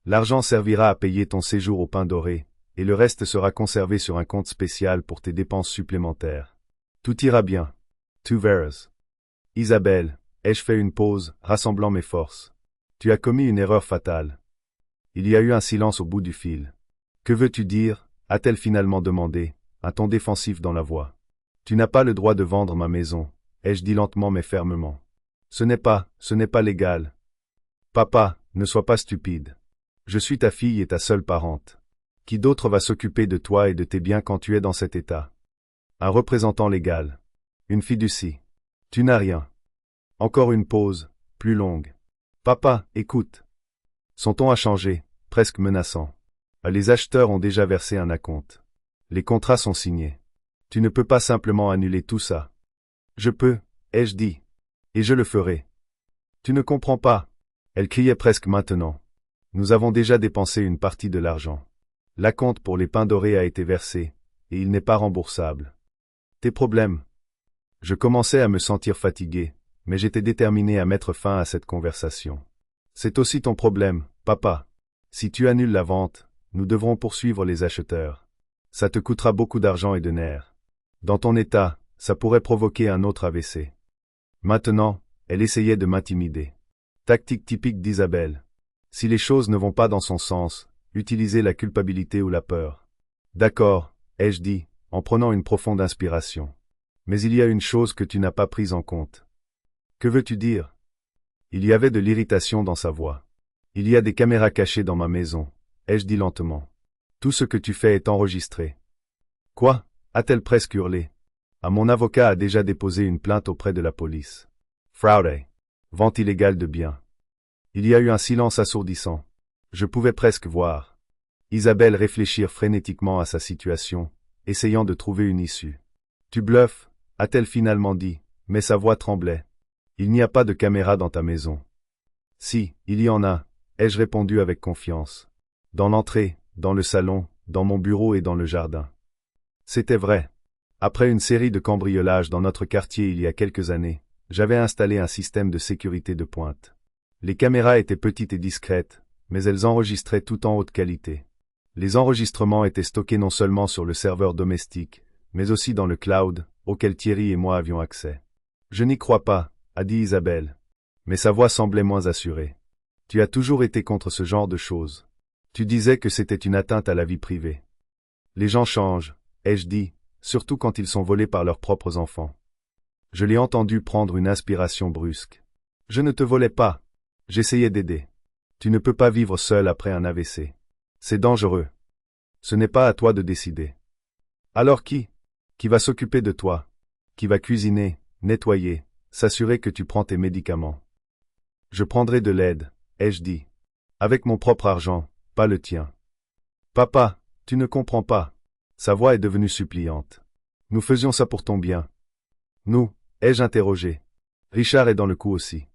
L'argent servira à payer ton séjour au Pain Doré, et le reste sera conservé sur un compte spécial pour tes dépenses supplémentaires. Tout ira bien. Tu verras. Isabelle, ai-je fait une pause, rassemblant mes forces. Tu as commis une erreur fatale. Il y a eu un silence au bout du fil. Que veux-tu dire, a-t-elle finalement demandé, un ton défensif dans la voix. Tu n'as pas le droit de vendre ma maison, ai-je dit lentement mais fermement. Ce n'est pas légal. Papa, ne sois pas stupide. Je suis ta fille et ta seule parente. Qui d'autre va s'occuper de toi et de tes biens quand tu es dans cet état? Un représentant légal. Une fiducie. Tu n'as rien. Encore une pause, plus longue. Papa, écoute. Son ton a changé, presque menaçant. Les acheteurs ont déjà versé un acompte. Les contrats sont signés. Tu ne peux pas simplement annuler tout ça. Je peux, ai-je dit. Et je le ferai. Tu ne comprends pas. Elle criait presque maintenant. Nous avons déjà dépensé une partie de l'argent. L'acompte pour les Pains Dorés a été versé, et il n'est pas remboursable. Tes problèmes. Je commençais à me sentir fatigué, mais j'étais déterminé à mettre fin à cette conversation. C'est aussi ton problème, papa. Si tu annules la vente, nous devrons poursuivre les acheteurs. Ça te coûtera beaucoup d'argent et de nerfs. Dans ton état, ça pourrait provoquer un autre AVC. Maintenant, elle essayait de m'intimider. Tactique typique d'Isabelle. Si les choses ne vont pas dans son sens, utilisez la culpabilité ou la peur. D'accord, ai-je dit, en prenant une profonde inspiration. Mais il y a une chose que tu n'as pas prise en compte. Que veux-tu dire? Il y avait de l'irritation dans sa voix. Il y a des caméras cachées dans ma maison, ai-je dit lentement. Tout ce que tu fais est enregistré. Quoi? A-t-elle presque hurlé. Mon avocat a déjà déposé une plainte auprès de la police. Fraude. Vente illégale de biens. Il y a eu un silence assourdissant. Je pouvais presque voir Isabelle réfléchir frénétiquement à sa situation, essayant de trouver une issue. Tu bluffes, a-t-elle finalement dit, mais sa voix tremblait. Il n'y a pas de caméra dans ta maison. Si, il y en a, ai-je répondu avec confiance. Dans l'entrée, dans le salon, dans mon bureau et dans le jardin. C'était vrai. Après une série de cambriolages dans notre quartier il y a quelques années, j'avais installé un système de sécurité de pointe. Les caméras étaient petites et discrètes, mais elles enregistraient tout en haute qualité. Les enregistrements étaient stockés non seulement sur le serveur domestique, mais aussi dans le cloud, auquel Thierry et moi avions accès. Je n'y crois pas, a dit Isabelle. Mais sa voix semblait moins assurée. Tu as toujours été contre ce genre de choses. Tu disais que c'était une atteinte à la vie privée. Les gens changent, ai-je dit, surtout quand ils sont volés par leurs propres enfants. Je l'ai entendu prendre une inspiration brusque. Je ne te volais pas. J'essayais d'aider. Tu ne peux pas vivre seul après un AVC. C'est dangereux. Ce n'est pas à toi de décider. Alors qui? Qui va s'occuper de toi? Qui va cuisiner, nettoyer, s'assurer que tu prends tes médicaments? Je prendrai de l'aide, ai-je dit. Avec mon propre argent, pas le tien. Papa, tu ne comprends pas. Sa voix est devenue suppliante. Nous faisions ça pour ton bien. Nous, ai-je interrogé. Richard est dans le coup aussi.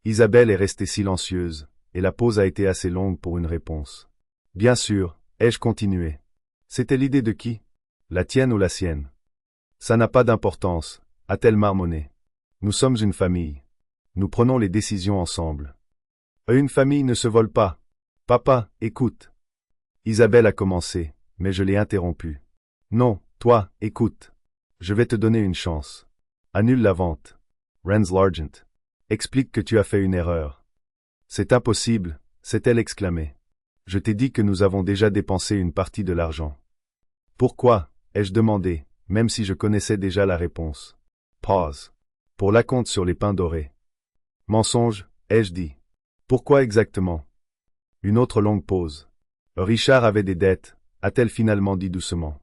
Isabelle est restée silencieuse, et la pause a été assez longue pour une réponse. Bien sûr, ai-je continué. C'était l'idée de qui? La tienne ou la sienne? Ça n'a pas d'importance, a-t-elle marmonné. Nous sommes une famille. Nous prenons les décisions ensemble. Une famille ne se vole pas. Papa, écoute. Isabelle a commencé, mais je l'ai interrompue. Non, toi, écoute. Je vais te donner une chance. Annule la vente. Rens Largent. Explique que tu as fait une erreur. C'est impossible, s'est-elle exclamée. Je t'ai dit que nous avons déjà dépensé une partie de l'argent. Pourquoi, ai-je demandé, même si je connaissais déjà la réponse. Pause. Pour l'acompte sur les Pains Dorés. Mensonge, ai-je dit. Pourquoi exactement? Une autre longue pause. Richard avait des dettes, a-t-elle finalement dit doucement.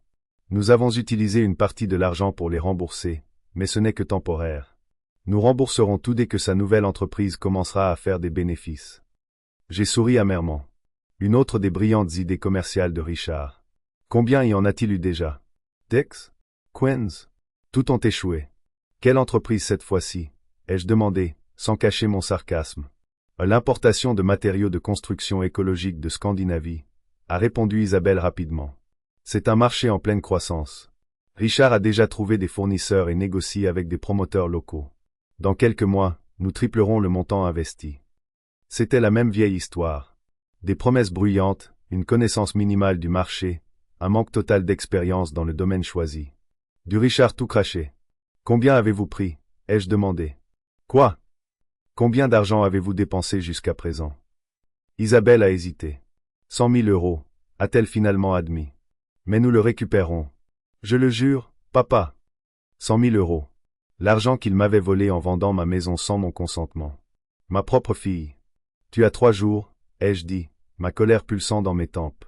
Nous avons utilisé une partie de l'argent pour les rembourser, mais ce n'est que temporaire. Nous rembourserons tout dès que sa nouvelle entreprise commencera à faire des bénéfices. J'ai souri amèrement. Une autre des brillantes idées commerciales de Richard. Combien y en a-t-il eu déjà? Dex? Quenz? Tout ont échoué. Quelle entreprise cette fois-ci? Ai-je demandé, sans cacher mon sarcasme. L'importation de matériaux de construction écologique de Scandinavie, a répondu Isabelle rapidement. C'est un marché en pleine croissance. Richard a déjà trouvé des fournisseurs et négocie avec des promoteurs locaux. Dans quelques mois, nous triplerons le montant investi. C'était la même vieille histoire. Des promesses bruyantes, une connaissance minimale du marché, un manque total d'expérience dans le domaine choisi. Du Richard tout craché. Combien avez-vous pris? Ai-je demandé. Quoi? Combien d'argent avez-vous dépensé jusqu'à présent? Isabelle a hésité. 100 000 euros, a-t-elle finalement admis. Mais nous le récupérons. Je le jure, papa. 100 000 euros. L'argent qu'il m'avait volé en vendant ma maison sans mon consentement. Ma propre fille. Tu as 3 jours, ai-je dit, ma colère pulsant dans mes tempes.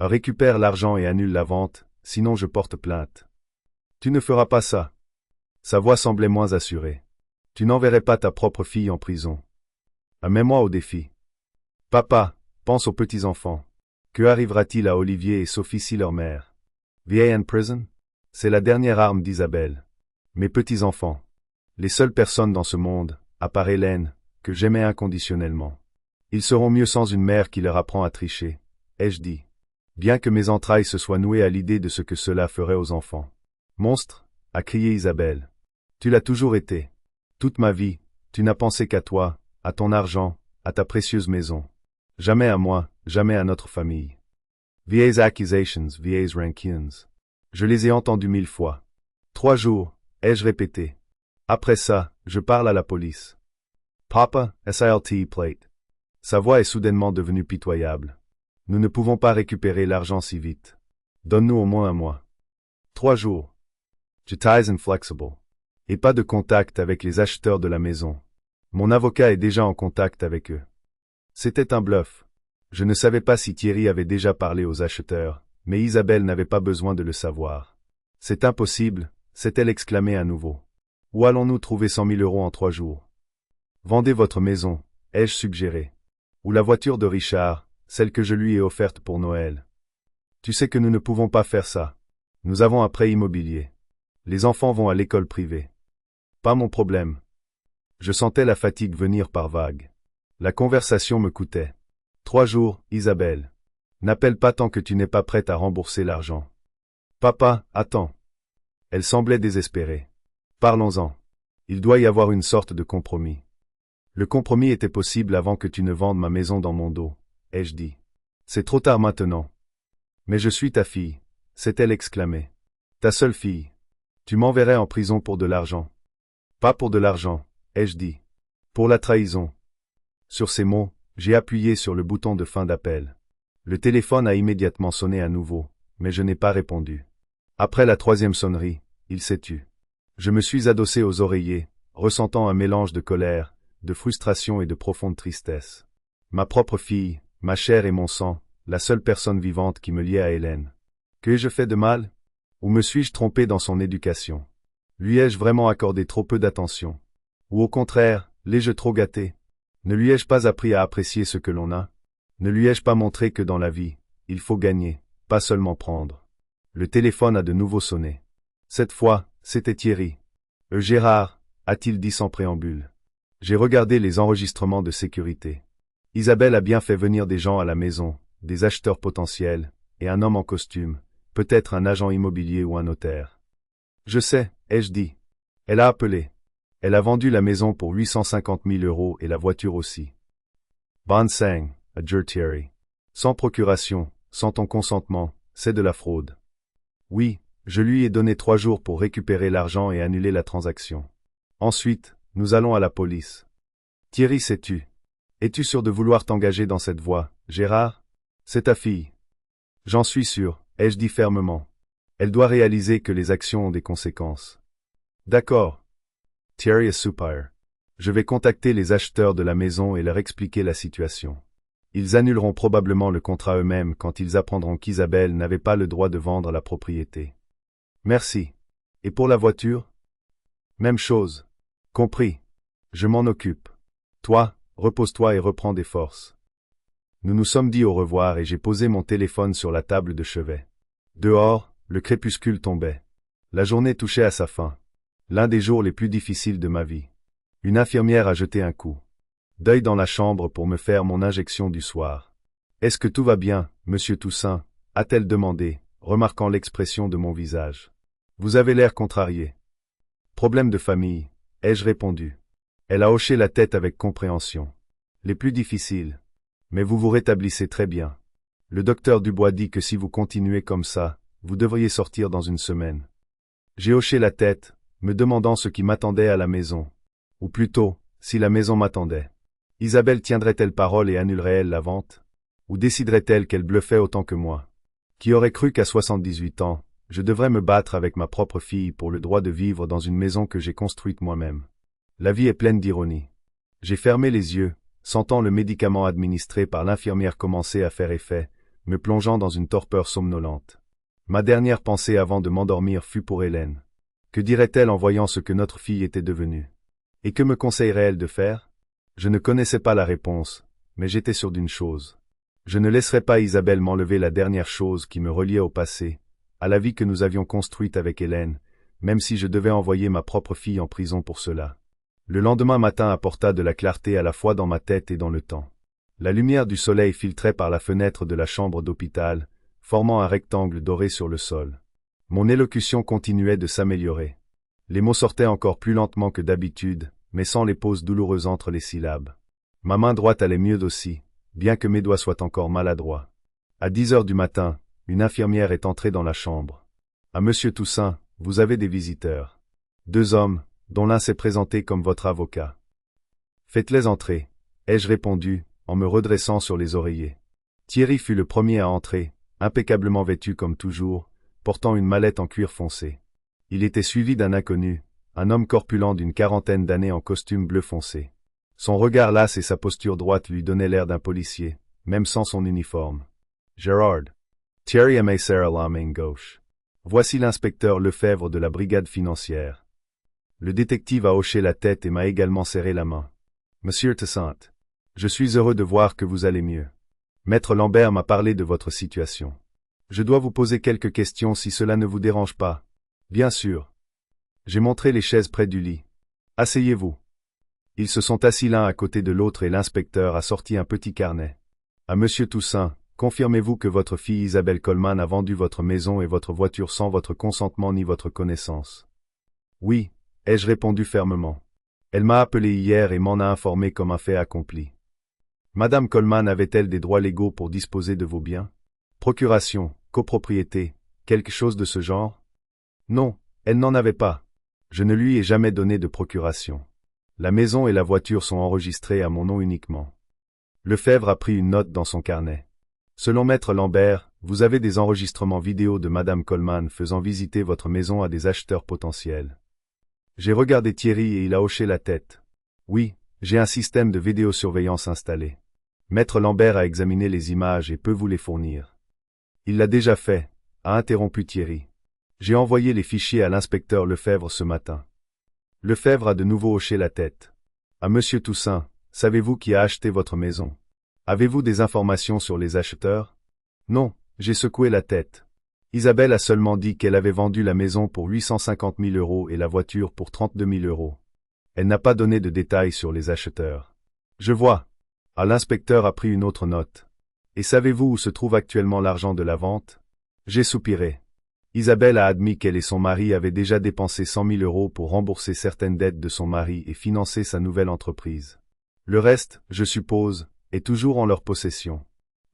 Récupère l'argent et annule la vente, sinon je porte plainte. Tu ne feras pas ça. Sa voix semblait moins assurée. Tu n'enverrais pas ta propre fille en prison. Mets-moi au défi. Papa, pense aux petits-enfants. Que arrivera-t-il à Olivier et Sophie si leur mère? Vieille in prison? C'est la dernière arme d'Isabelle. Mes petits-enfants. Les seules personnes dans ce monde, à part Hélène, que j'aimais inconditionnellement. Ils seront mieux sans une mère qui leur apprend à tricher, ai-je dit. Bien que mes entrailles se soient nouées à l'idée de ce que cela ferait aux enfants. Monstre, a crié Isabelle. Tu l'as toujours été. Toute ma vie, tu n'as pensé qu'à toi, à ton argent, à ta précieuse maison. Jamais à moi, jamais à notre famille. Vieilles accusations, vieilles rancures. Je les ai entendues 1000 fois. 3 jours, ai-je répété. Après ça, je parle à la police. Papa, SILT plate. Sa voix est soudainement devenue pitoyable. Nous ne pouvons pas récupérer l'argent si vite. Donne-nous au moins un mois. 3 jours. J'étais inflexible. Et pas de contact avec les acheteurs de la maison. Mon avocat est déjà en contact avec eux. C'était un bluff. Je ne savais pas si Thierry avait déjà parlé aux acheteurs, mais Isabelle n'avait pas besoin de le savoir. C'est impossible, s'est-elle exclamée à nouveau. Où allons-nous trouver 100 000 euros en 3 jours? Vendez votre maison, ai-je suggéré. Ou la voiture de Richard, celle que je lui ai offerte pour Noël. Tu sais que nous ne pouvons pas faire ça. Nous avons un prêt immobilier. Les enfants vont à l'école privée. Pas mon problème. Je sentais la fatigue venir par vagues. La conversation me coûtait. 3 jours, Isabelle. N'appelle pas tant que tu n'es pas prête à rembourser l'argent. Papa, attends. Elle semblait désespérée. Parlons-en. Il doit y avoir une sorte de compromis. Le compromis était possible avant que tu ne vendes ma maison dans mon dos, ai-je dit. C'est trop tard maintenant. Mais je suis ta fille, s'est-elle exclamée. Ta seule fille. Tu m'enverrais en prison pour de l'argent. Pas pour de l'argent, ai-je dit. Pour la trahison. Sur ces mots, j'ai appuyé sur le bouton de fin d'appel. Le téléphone a immédiatement sonné à nouveau, mais je n'ai pas répondu. Après la 3e sonnerie, il s'est tu. Je me suis adossé aux oreillers, ressentant un mélange de colère, de frustration et de profonde tristesse. Ma propre fille, ma chair et mon sang, la seule personne vivante qui me liait à Hélène. Que ai-je fait de mal? Ou me suis-je trompé dans son éducation? Lui ai-je vraiment accordé trop peu d'attention? Ou au contraire, l'ai-je trop gâté? Ne lui ai-je pas appris à apprécier ce que l'on a? Ne lui ai-je pas montré que dans la vie, il faut gagner, pas seulement prendre? Le téléphone a de nouveau sonné. Cette fois, c'était Thierry. Gérard, a-t-il dit sans préambule. J'ai regardé les enregistrements de sécurité. Isabelle a bien fait venir des gens à la maison, des acheteurs potentiels, et un homme en costume, peut-être un agent immobilier ou un notaire. Je sais, ai-je dit. Elle a appelé. Elle a vendu la maison pour 850 000 euros et la voiture aussi. Bon sang, a dit Thierry. Sans procuration, sans ton consentement, c'est de la fraude. Oui, je lui ai donné 3 jours pour récupérer l'argent et annuler la transaction. Ensuite, nous allons à la police. Thierry, sais-tu? Es-tu sûr de vouloir t'engager dans cette voie, Gérard? C'est ta fille. J'en suis sûr, ai-je dit fermement. Elle doit réaliser que les actions ont des conséquences. D'accord. Thierry soupire. Je vais contacter les acheteurs de la maison et leur expliquer la situation. Ils annuleront probablement le contrat eux-mêmes quand ils apprendront qu'Isabelle n'avait pas le droit de vendre la propriété. Merci. Et pour la voiture? Même chose. Compris. Je m'en occupe. Toi, repose-toi et reprends des forces. Nous nous sommes dit au revoir et j'ai posé mon téléphone sur la table de chevet. Dehors, le crépuscule tombait. La journée touchait à sa fin. L'un des jours les plus difficiles de ma vie. Une infirmière a jeté un coup d'œil dans la chambre pour me faire mon injection du soir. « Est-ce que tout va bien, monsieur Toussaint ?» a-t-elle demandé, remarquant l'expression de mon visage. « Vous avez l'air contrarié. »« Problème de famille, ai-je répondu. Elle a hoché la tête avec compréhension. Les plus difficiles. Mais vous vous rétablissez très bien. Le docteur Dubois dit que si vous continuez comme ça, vous devriez sortir dans une semaine. J'ai hoché la tête, me demandant ce qui m'attendait à la maison. Ou plutôt, si la maison m'attendait. Isabelle tiendrait-elle parole et annulerait-elle la vente? Ou déciderait-elle qu'elle bluffait autant que moi? Qui aurait cru qu'à 78 ans, je devrais me battre avec ma propre fille pour le droit de vivre dans une maison que j'ai construite moi-même? La vie est pleine d'ironie. J'ai fermé les yeux, sentant le médicament administré par l'infirmière commencer à faire effet, me plongeant dans une torpeur somnolente. Ma dernière pensée avant de m'endormir fut pour Hélène. Que dirait-elle en voyant ce que notre fille était devenue? Et que me conseillerait-elle de faire? Je ne connaissais pas la réponse, mais j'étais sûr d'une chose. Je ne laisserai pas Isabelle m'enlever la dernière chose qui me reliait au passé, à la vie que nous avions construite avec Hélène, même si je devais envoyer ma propre fille en prison pour cela. Le lendemain matin apporta de la clarté à la fois dans ma tête et dans le temps. La lumière du soleil filtrait par la fenêtre de la chambre d'hôpital, formant un rectangle doré sur le sol. Mon élocution continuait de s'améliorer. Les mots sortaient encore plus lentement que d'habitude, mais sans les pauses douloureuses entre les syllabes. Ma main droite allait mieux aussi, bien que mes doigts soient encore maladroits. À 10 heures du matin, une infirmière est entrée dans la chambre. « À Monsieur Toussaint, vous avez des visiteurs. 2 hommes, dont l'un s'est présenté comme votre avocat. »« Faites-les entrer, » ai-je répondu, en me redressant sur les oreillers. Thierry fut le premier à entrer, impeccablement vêtu comme toujours, portant une mallette en cuir foncé. Il était suivi d'un inconnu, un homme corpulent d'une quarantaine d'années en costume bleu foncé. Son regard las et sa posture droite lui donnaient l'air d'un policier, même sans son uniforme. Gérard. Thierry aimait serrer la main gauche. Voici l'inspecteur Lefebvre de la brigade financière. Le détective a hoché la tête et m'a également serré la main. Monsieur Toussaint, je suis heureux de voir que vous allez mieux. Maître Lambert m'a parlé de votre situation. Je dois vous poser quelques questions si cela ne vous dérange pas. Bien sûr. J'ai montré les chaises près du lit. Asseyez-vous. Ils se sont assis l'un à côté de l'autre et l'inspecteur a sorti un petit carnet. À Monsieur Toussaint, confirmez-vous que votre fille Isabelle Coleman a vendu votre maison et votre voiture sans votre consentement ni votre connaissance? Oui, ai-je répondu fermement. Elle m'a appelé hier et m'en a informé comme un fait accompli. Madame Coleman avait-elle des droits légaux pour disposer de vos biens? Procuration, copropriété, quelque chose de ce genre? Non, elle n'en avait pas. Je ne lui ai jamais donné de procuration. La maison et la voiture sont enregistrées à mon nom uniquement. Lefebvre a pris une note dans son carnet. Selon Maître Lambert, vous avez des enregistrements vidéo de Madame Coleman faisant visiter votre maison à des acheteurs potentiels. J'ai regardé Thierry et il a hoché la tête. Oui, j'ai un système de vidéosurveillance installé. Maître Lambert a examiné les images et peut vous les fournir. Il l'a déjà fait, a interrompu Thierry. J'ai envoyé les fichiers à l'inspecteur Lefebvre ce matin. Lefebvre a de nouveau hoché la tête. À Monsieur Toussaint, savez-vous qui a acheté votre maison? Avez-vous des informations sur les acheteurs? Non, j'ai secoué la tête. Isabelle a seulement dit qu'elle avait vendu la maison pour 850 000 € et la voiture pour 32 000 €. Elle n'a pas donné de détails sur les acheteurs. Je vois. Ah, l'inspecteur a pris une autre note. Et savez-vous où se trouve actuellement l'argent de la vente? J'ai soupiré. Isabelle a admis qu'elle et son mari avaient déjà dépensé 100 000 € pour rembourser certaines dettes de son mari et financer sa nouvelle entreprise. Le reste, je suppose, est toujours en leur possession.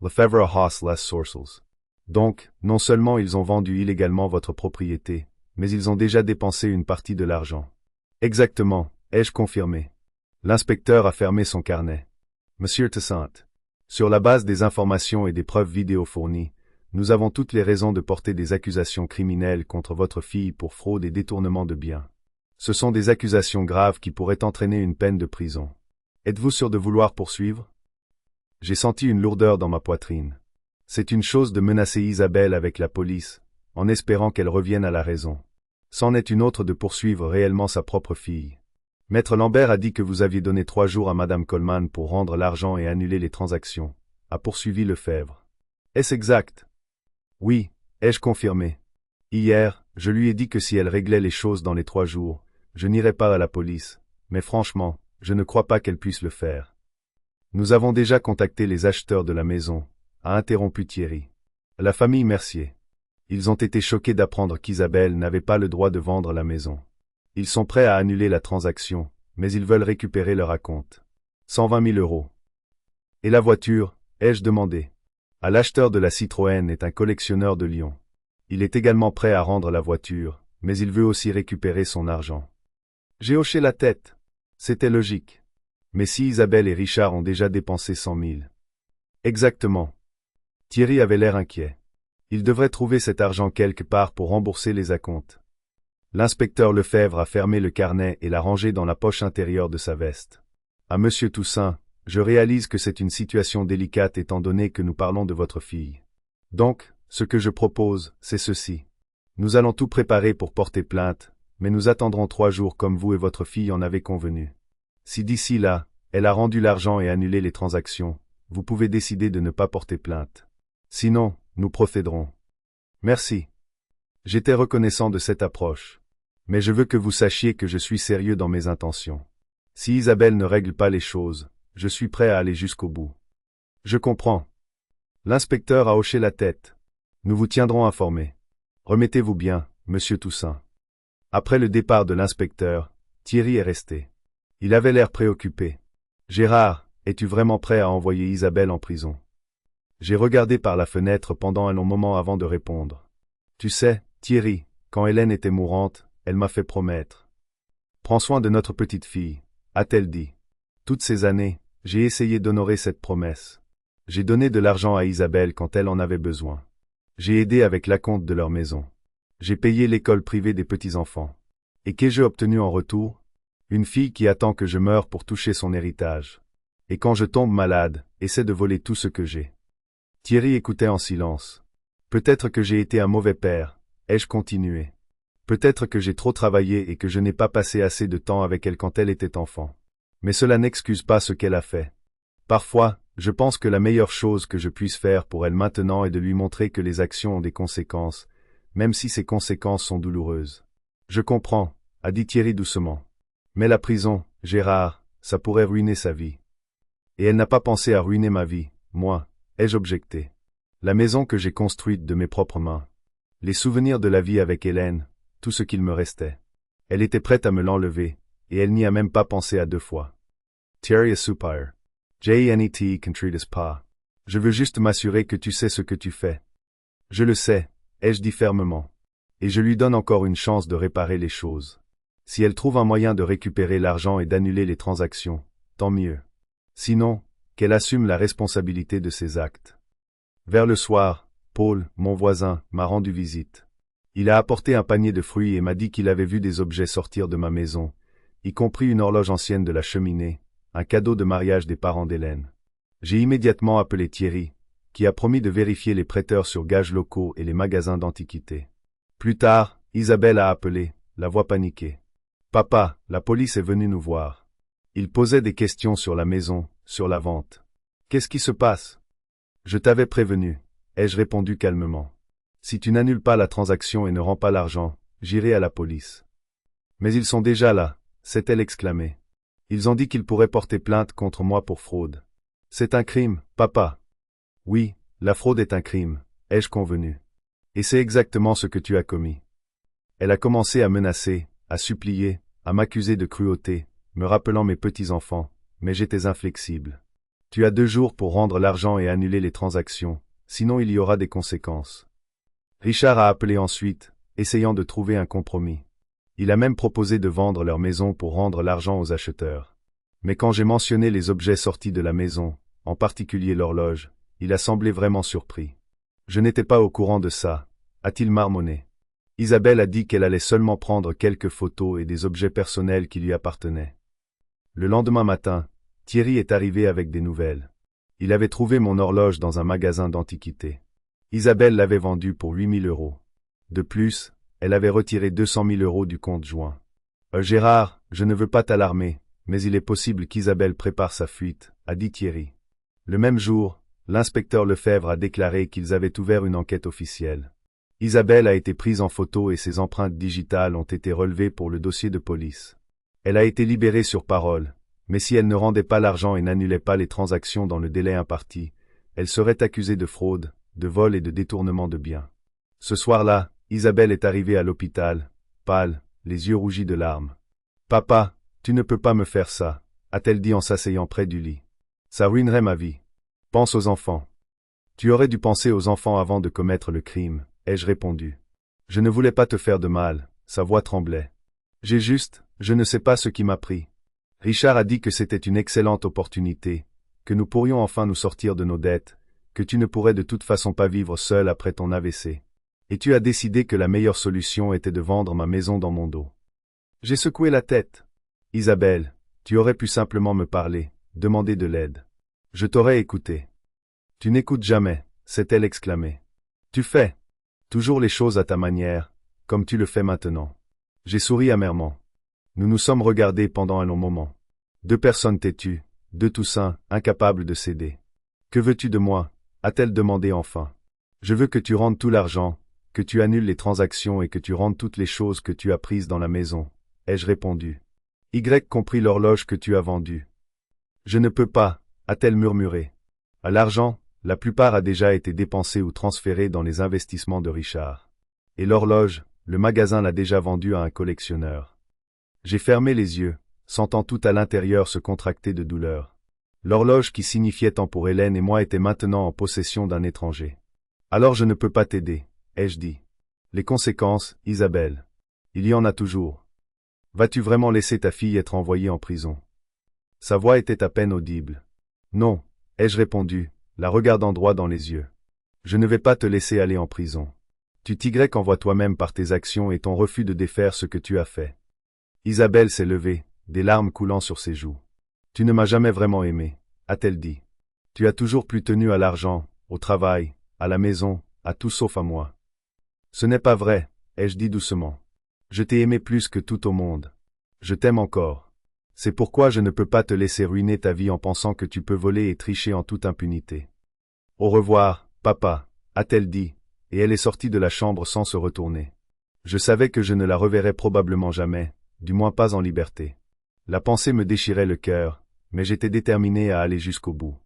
Lefebvre has less sources. Donc, non seulement ils ont vendu illégalement votre propriété, mais ils ont déjà dépensé une partie de l'argent. Exactement, ai-je confirmé. L'inspecteur a fermé son carnet. Monsieur Toussaint, sur la base des informations et des preuves vidéo fournies, nous avons toutes les raisons de porter des accusations criminelles contre votre fille pour fraude et détournement de biens. Ce sont des accusations graves qui pourraient entraîner une peine de prison. Êtes-vous sûr de vouloir poursuivre? J'ai senti une lourdeur dans ma poitrine. C'est une chose de menacer Isabelle avec la police, en espérant qu'elle revienne à la raison. C'en est une autre de poursuivre réellement sa propre fille. Maître Lambert a dit que vous aviez donné 3 jours à Madame Coleman pour rendre l'argent et annuler les transactions, a poursuivi Lefebvre. Est-ce exact? Oui, ai-je confirmé. Hier, je lui ai dit que si elle réglait les choses dans les 3 jours, je n'irais pas à la police, mais franchement, je ne crois pas qu'elle puisse le faire. Nous avons déjà contacté les acheteurs de la maison, a interrompu Thierry. La famille Mercier. Ils ont été choqués d'apprendre qu'Isabelle n'avait pas le droit de vendre la maison. Ils sont prêts à annuler la transaction, mais ils veulent récupérer leur acompte. 120 000 euros. Et la voiture, ai-je demandé. À l'acheteur de la Citroën est un collectionneur de Lyon. Il est également prêt à rendre la voiture, mais il veut aussi récupérer son argent. J'ai hoché la tête. C'était logique. Mais si Isabelle et Richard ont déjà dépensé 100 000. Exactement. Thierry avait l'air inquiet. Il devrait trouver cet argent quelque part pour rembourser les acomptes. L'inspecteur Lefebvre a fermé le carnet et l'a rangé dans la poche intérieure de sa veste. À Monsieur Toussaint, je réalise que c'est une situation délicate étant donné que nous parlons de votre fille. Donc, ce que je propose, c'est ceci. Nous allons tout préparer pour porter plainte, mais nous attendrons 3 jours comme vous et votre fille en avez convenu. Si d'ici là, elle a rendu l'argent et annulé les transactions, vous pouvez décider de ne pas porter plainte. Sinon, nous procéderons. Merci. J'étais reconnaissant de cette approche. Mais je veux que vous sachiez que je suis sérieux dans mes intentions. Si Isabelle ne règle pas les choses, je suis prêt à aller jusqu'au bout. Je comprends. L'inspecteur a hoché la tête. Nous vous tiendrons informés. Remettez-vous bien, Monsieur Toussaint. Après le départ de l'inspecteur, Thierry est resté. Il avait l'air préoccupé. Gérard, es-tu vraiment prêt à envoyer Isabelle en prison? J'ai regardé par la fenêtre pendant un long moment avant de répondre. Tu sais, Thierry, quand Hélène était mourante, elle m'a fait promettre. Prends soin de notre petite fille, a-t-elle dit. Toutes ces années, j'ai essayé d'honorer cette promesse. J'ai donné de l'argent à Isabelle quand elle en avait besoin. J'ai aidé avec l'acompte de leur maison. J'ai payé l'école privée des petits-enfants. Et qu'ai-je obtenu en retour? Une fille qui attend que je meure pour toucher son héritage. Et quand je tombe malade, essaie de voler tout ce que j'ai. Thierry écoutait en silence. Peut-être que j'ai été un mauvais père, ai-je continué. Peut-être que j'ai trop travaillé et que je n'ai pas passé assez de temps avec elle quand elle était enfant. Mais cela n'excuse pas ce qu'elle a fait. Parfois, je pense que la meilleure chose que je puisse faire pour elle maintenant est de lui montrer que les actions ont des conséquences, même si ces conséquences sont douloureuses. Je comprends, a dit Thierry doucement. Mais la prison, Gérard, ça pourrait ruiner sa vie. Et elle n'a pas pensé à ruiner ma vie, moi, ai-je objecté. La maison que j'ai construite de mes propres mains. Les souvenirs de la vie avec Hélène, tout ce qu'il me restait. Elle était prête à me l'enlever, et elle n'y a même pas pensé à 2 fois. Thierry a soupir. J.N.E.T. contretas pas. Je veux juste m'assurer que tu sais ce que tu fais. Je le sais, ai-je dit fermement. Et je lui donne encore une chance de réparer les choses. Si elle trouve un moyen de récupérer l'argent et d'annuler les transactions, tant mieux. Sinon, qu'elle assume la responsabilité de ses actes. Vers le soir, Paul, mon voisin, m'a rendu visite. Il a apporté un panier de fruits et m'a dit qu'il avait vu des objets sortir de ma maison, y compris une horloge ancienne de la cheminée, un cadeau de mariage des parents d'Hélène. J'ai immédiatement appelé Thierry, qui a promis de vérifier les prêteurs sur gages locaux et les magasins d'antiquités. Plus tard, Isabelle a appelé, la voix paniquée. Papa, la police est venue nous voir. Ils posaient des questions sur la maison, sur la vente. Qu'est-ce qui se passe? Je t'avais prévenu, ai-je répondu calmement. Si tu n'annules pas la transaction et ne rends pas l'argent, j'irai à la police. Mais ils sont déjà là, s'est-elle exclamée. Ils ont dit qu'ils pourraient porter plainte contre moi pour fraude. C'est un crime, papa. Oui, la fraude est un crime, ai-je convenu. Et c'est exactement ce que tu as commis. Elle a commencé à menacer, à supplier, à m'accuser de cruauté, me rappelant mes petits-enfants, mais j'étais inflexible. Tu as 2 jours pour rendre l'argent et annuler les transactions, sinon il y aura des conséquences. Richard a appelé ensuite, essayant de trouver un compromis. Il a même proposé de vendre leur maison pour rendre l'argent aux acheteurs. Mais quand j'ai mentionné les objets sortis de la maison, en particulier l'horloge, il a semblé vraiment surpris. Je n'étais pas au courant de ça, a-t-il marmonné. Isabelle a dit qu'elle allait seulement prendre quelques photos et des objets personnels qui lui appartenaient. Le lendemain matin, Thierry est arrivé avec des nouvelles. Il avait trouvé mon horloge dans un magasin d'antiquités. Isabelle l'avait vendue pour 8 000 euros. De plus, elle avait retiré 200 000 euros du compte joint. Gérard, je ne veux pas t'alarmer, mais il est possible qu'Isabelle prépare sa fuite, a dit Thierry. Le même jour, l'inspecteur Lefebvre a déclaré qu'ils avaient ouvert une enquête officielle. Isabelle a été prise en photo et ses empreintes digitales ont été relevées pour le dossier de police. Elle a été libérée sur parole, mais si elle ne rendait pas l'argent et n'annulait pas les transactions dans le délai imparti, elle serait accusée de fraude, de vol et de détournement de biens. Ce soir-là, Isabelle est arrivée à l'hôpital, pâle, les yeux rougis de larmes. Papa, Tu ne peux pas me faire ça, a-t-elle dit en s'asseyant près du lit. Ça ruinerait ma vie. Pense aux enfants. Tu aurais dû penser aux enfants avant de commettre le crime, ai-je répondu. Je ne voulais pas te faire de mal, sa voix tremblait. Je ne sais pas ce qui m'a pris. Richard a dit que c'était une excellente opportunité, que nous pourrions enfin nous sortir de nos dettes, que tu ne pourrais de toute façon pas vivre seul après ton AVC. Et tu as décidé que la meilleure solution était de vendre ma maison dans mon dos. J'ai secoué la tête. Isabelle, tu aurais pu simplement me parler, demander de l'aide. Je t'aurais écouté. Tu n'écoutes jamais, s'est-elle exclamée. Tu fais toujours les choses à ta manière, comme tu le fais maintenant. J'ai souri amèrement. Nous nous sommes regardés pendant un long moment. Deux personnes têtues, deux Toussaint, incapables de céder. Que veux-tu de moi, a-t-elle demandé enfin. Je veux que tu rendes tout l'argent, que tu annules les transactions et que tu rendes toutes les choses que tu as prises dans la maison, ai-je répondu. Y compris l'horloge que tu as vendue. Je ne peux pas, a-t-elle murmuré. À l'argent, la plupart a déjà été dépensé ou transféré dans les investissements de Richard. Et l'horloge, le magasin l'a déjà vendue à un collectionneur. J'ai fermé les yeux, sentant tout à l'intérieur se contracter de douleur. L'horloge qui signifiait tant pour Hélène et moi était maintenant en possession d'un étranger. Alors je ne peux pas t'aider, ai-je dit. Les conséquences, Isabelle. Il y en a toujours. Vas-tu vraiment laisser ta fille être envoyée en prison? Sa voix était à peine audible. Non, ai-je répondu, la regardant droit dans les yeux. Je ne vais pas te laisser aller en prison. Tu t'y envoies toi-même par tes actions et ton refus de défaire ce que tu as fait. Isabelle s'est levée, des larmes coulant sur ses joues. Tu ne m'as jamais vraiment aimé, a-t-elle dit. Tu as toujours plus tenu à l'argent, au travail, à la maison, à tout sauf à moi. Ce n'est pas vrai, ai-je dit doucement. Je t'ai aimé plus que tout au monde. Je t'aime encore. C'est pourquoi je ne peux pas te laisser ruiner ta vie en pensant que tu peux voler et tricher en toute impunité. Au revoir, papa, a-t-elle dit, et elle est sortie de la chambre sans se retourner. Je savais que je ne la reverrais probablement jamais, du moins pas en liberté. La pensée me déchirait le cœur, mais j'étais déterminé à aller jusqu'au bout.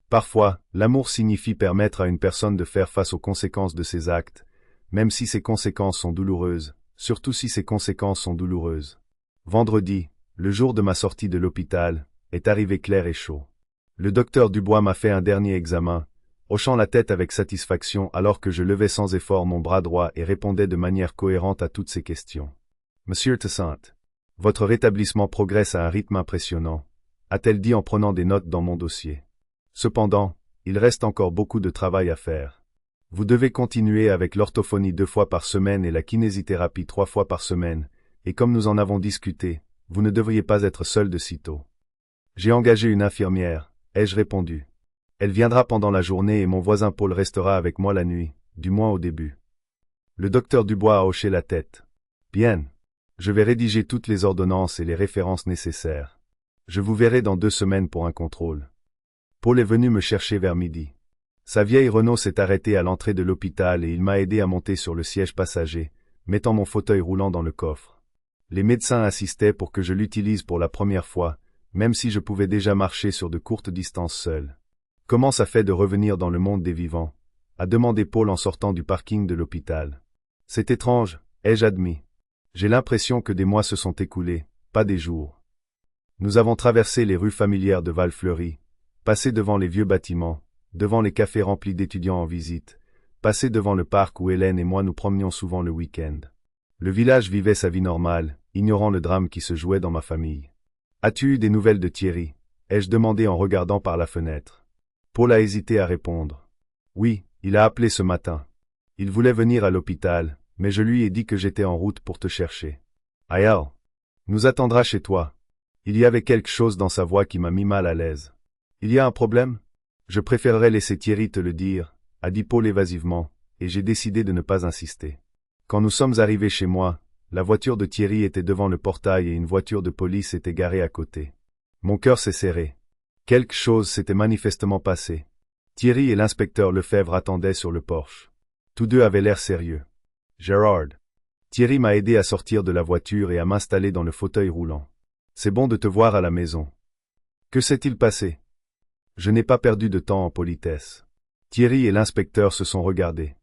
Parfois, l'amour signifie permettre à une personne de faire face aux conséquences de ses actes, même si ces conséquences sont douloureuses, surtout si ces conséquences sont douloureuses. Vendredi, le jour de ma sortie de l'hôpital, est arrivé clair et chaud. Le docteur Dubois m'a fait un dernier examen, hochant la tête avec satisfaction alors que je levais sans effort mon bras droit et répondais de manière cohérente à toutes ses questions. Monsieur Toussaint, votre rétablissement progresse à un rythme impressionnant, a-t-elle dit en prenant des notes dans mon dossier. Cependant, il reste encore beaucoup de travail à faire. Vous devez continuer avec l'orthophonie 2 fois par semaine et la kinésithérapie 3 fois par semaine, et comme nous en avons discuté, vous ne devriez pas être seul de sitôt. J'ai engagé une infirmière, ai-je répondu. Elle viendra pendant la journée et mon voisin Paul restera avec moi la nuit, du moins au début. Le docteur Dubois a hoché la tête. Bien. Je vais rédiger toutes les ordonnances et les références nécessaires. Je vous verrai dans 2 semaines pour un contrôle. Paul est venu me chercher vers midi. Sa vieille Renault s'est arrêtée à l'entrée de l'hôpital et il m'a aidé à monter sur le siège passager, mettant mon fauteuil roulant dans le coffre. Les médecins insistaient pour que je l'utilise pour la première fois, même si je pouvais déjà marcher sur de courtes distances seul. Comment ça fait de revenir dans le monde des vivants? A demandé Paul en sortant du parking de l'hôpital. C'est étrange, ai-je admis. J'ai l'impression que des mois se sont écoulés, pas des jours. Nous avons traversé les rues familières de Val-Fleury, passé devant les vieux bâtiments, devant les cafés remplis d'étudiants en visite, passé devant le parc où Hélène et moi nous promenions souvent le week-end. Le village vivait sa vie normale, ignorant le drame qui se jouait dans ma famille. As-tu eu des nouvelles de Thierry? Ai-je demandé en regardant par la fenêtre. Paul a hésité à répondre. Oui, il a appelé ce matin. Il voulait venir à l'hôpital, mais je lui ai dit que j'étais en route pour te chercher. Ayal nous attendra chez toi. Il y avait quelque chose dans sa voix qui m'a mis mal à l'aise. Il y a un problème? Je préférerais laisser Thierry te le dire, a dit Paul évasivement, et j'ai décidé de ne pas insister. Quand nous sommes arrivés chez moi, la voiture de Thierry était devant le portail et une voiture de police était garée à côté. Mon cœur s'est serré. Quelque chose s'était manifestement passé. Thierry et l'inspecteur Lefebvre attendaient sur le porche. Tous deux avaient l'air sérieux. Gérard. Thierry m'a aidé à sortir de la voiture et à m'installer dans le fauteuil roulant. C'est bon de te voir à la maison. Que s'est-il passé? Je n'ai pas perdu de temps en politesse. Thierry et l'inspecteur se sont regardés.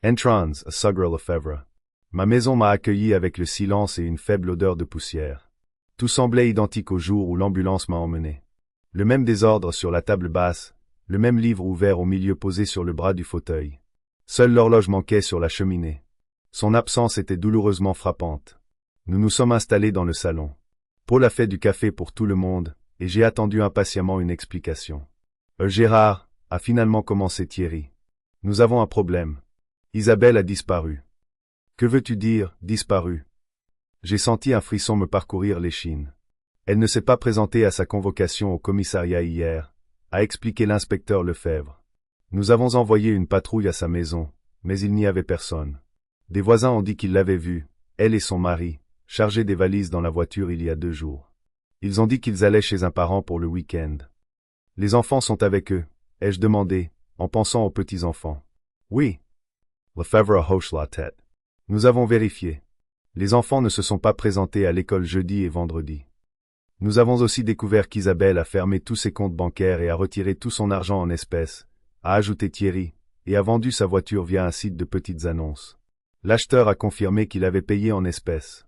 Entrance, Sugar Lefebvre. Ma maison m'a accueilli avec le silence et une faible odeur de poussière. Tout semblait identique au jour où l'ambulance m'a emmené. Le même désordre sur la table basse, le même livre ouvert au milieu posé sur le bras du fauteuil. Seule l'horloge manquait sur la cheminée. Son absence était douloureusement frappante. Nous nous sommes installés dans le salon. Paul a fait du café pour tout le monde, et j'ai attendu impatiemment une explication. Gérard, a finalement commencé Thierry. Nous avons un problème. Isabelle a disparu. Que veux-tu dire, disparu? J'ai senti un frisson me parcourir l'échine. Elle ne s'est pas présentée à sa convocation au commissariat hier, a expliqué l'inspecteur Lefebvre. Nous avons envoyé une patrouille à sa maison, mais il n'y avait personne. Des voisins ont dit qu'ils l'avaient vue, elle et son mari, chargés des valises dans la voiture il y a 2 jours. Ils ont dit qu'ils allaient chez un parent pour le week-end. Les enfants sont avec eux, ai-je demandé, en pensant aux petits-enfants. Oui. Lefebvre hoche la tête. Nous avons vérifié. Les enfants ne se sont pas présentés à l'école jeudi et vendredi. Nous avons aussi découvert qu'Isabelle a fermé tous ses comptes bancaires et a retiré tout son argent en espèces, a ajouté Thierry, et a vendu sa voiture via un site de petites annonces. L'acheteur a confirmé qu'il avait payé en espèces.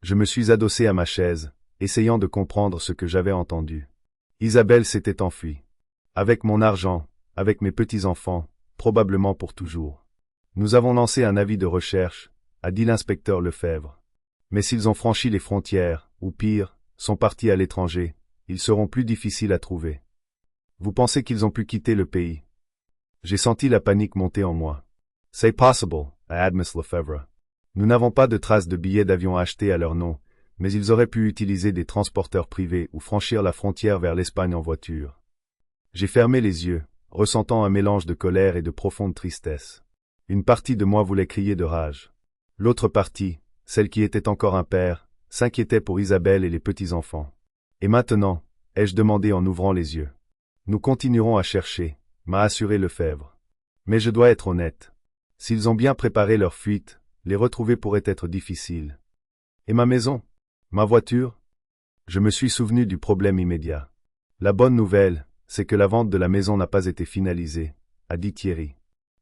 Je me suis adossé à ma chaise, essayant de comprendre ce que j'avais entendu. Isabelle s'était enfuie. Avec mon argent, avec mes petits-enfants, probablement pour toujours. Nous avons lancé un avis de recherche, a dit l'inspecteur Lefebvre. Mais s'ils ont franchi les frontières, ou pire, sont partis à l'étranger, ils seront plus difficiles à trouver. Vous pensez qu'ils ont pu quitter le pays? J'ai senti la panique monter en moi. C'est possible, a admis Lefebvre. Nous n'avons pas de traces de billets d'avion achetés à leur nom, mais ils auraient pu utiliser des transporteurs privés ou franchir la frontière vers l'Espagne en voiture. J'ai fermé les yeux, ressentant un mélange de colère et de profonde tristesse. Une partie de moi voulait crier de rage. L'autre partie, celle qui était encore un père, s'inquiétait pour Isabelle et les petits-enfants. Et maintenant, ai-je demandé en ouvrant les yeux. Nous continuerons à chercher, m'a assuré Lefebvre. Mais je dois être honnête. S'ils ont bien préparé leur fuite, les retrouver pourrait être difficile. Et ma maison? Ma voiture? Je me suis souvenu du problème immédiat. La bonne nouvelle, c'est que la vente de la maison n'a pas été finalisée, a dit Thierry.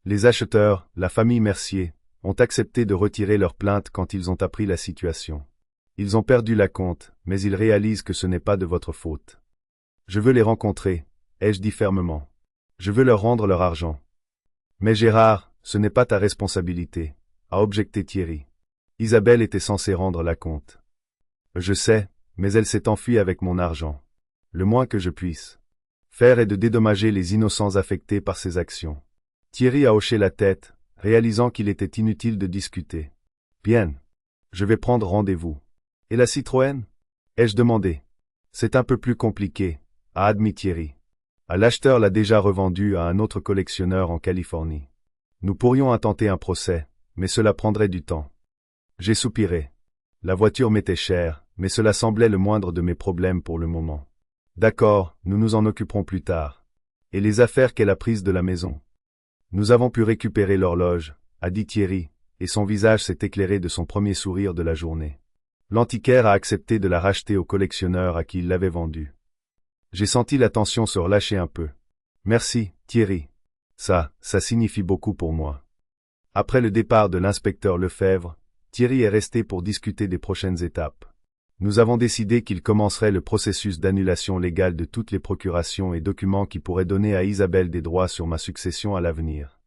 Les acheteurs, la famille Mercier, ont accepté de retirer leur plainte quand ils ont appris la situation. Ils ont perdu la compte, mais ils réalisent que ce n'est pas de votre faute. Je veux les rencontrer, ai-je dit fermement. Je veux leur rendre leur argent. Mais Gérard, ce n'est pas ta responsabilité, a objecté Thierry. Isabelle était censée rendre la compte. Je sais, mais elle s'est enfuie avec mon argent. Le moins que je puisse faire est de dédommager les innocents affectés par ces actions. Thierry a hoché la tête, réalisant qu'il était inutile de discuter. Bien. Je vais prendre rendez-vous. Et la Citroën? Ai-je demandé. C'est un peu plus compliqué, a admis Thierry. L'acheteur l'a déjà revendue à un autre collectionneur en Californie. Nous pourrions intenter un procès, mais cela prendrait du temps. J'ai soupiré. La voiture m'était chère, mais cela semblait le moindre de mes problèmes pour le moment. D'accord, nous nous en occuperons plus tard. Et les affaires qu'elle a prises de la maison? Nous avons pu récupérer l'horloge, a dit Thierry, et son visage s'est éclairé de son premier sourire de la journée. L'antiquaire a accepté de la racheter au collectionneur à qui il l'avait vendue. J'ai senti la tension se relâcher un peu. Merci, Thierry. Ça signifie beaucoup pour moi. Après le départ de l'inspecteur Lefebvre, Thierry est resté pour discuter des prochaines étapes. Nous avons décidé qu'il commencerait le processus d'annulation légale de toutes les procurations et documents qui pourraient donner à Isabelle des droits sur ma succession à l'avenir.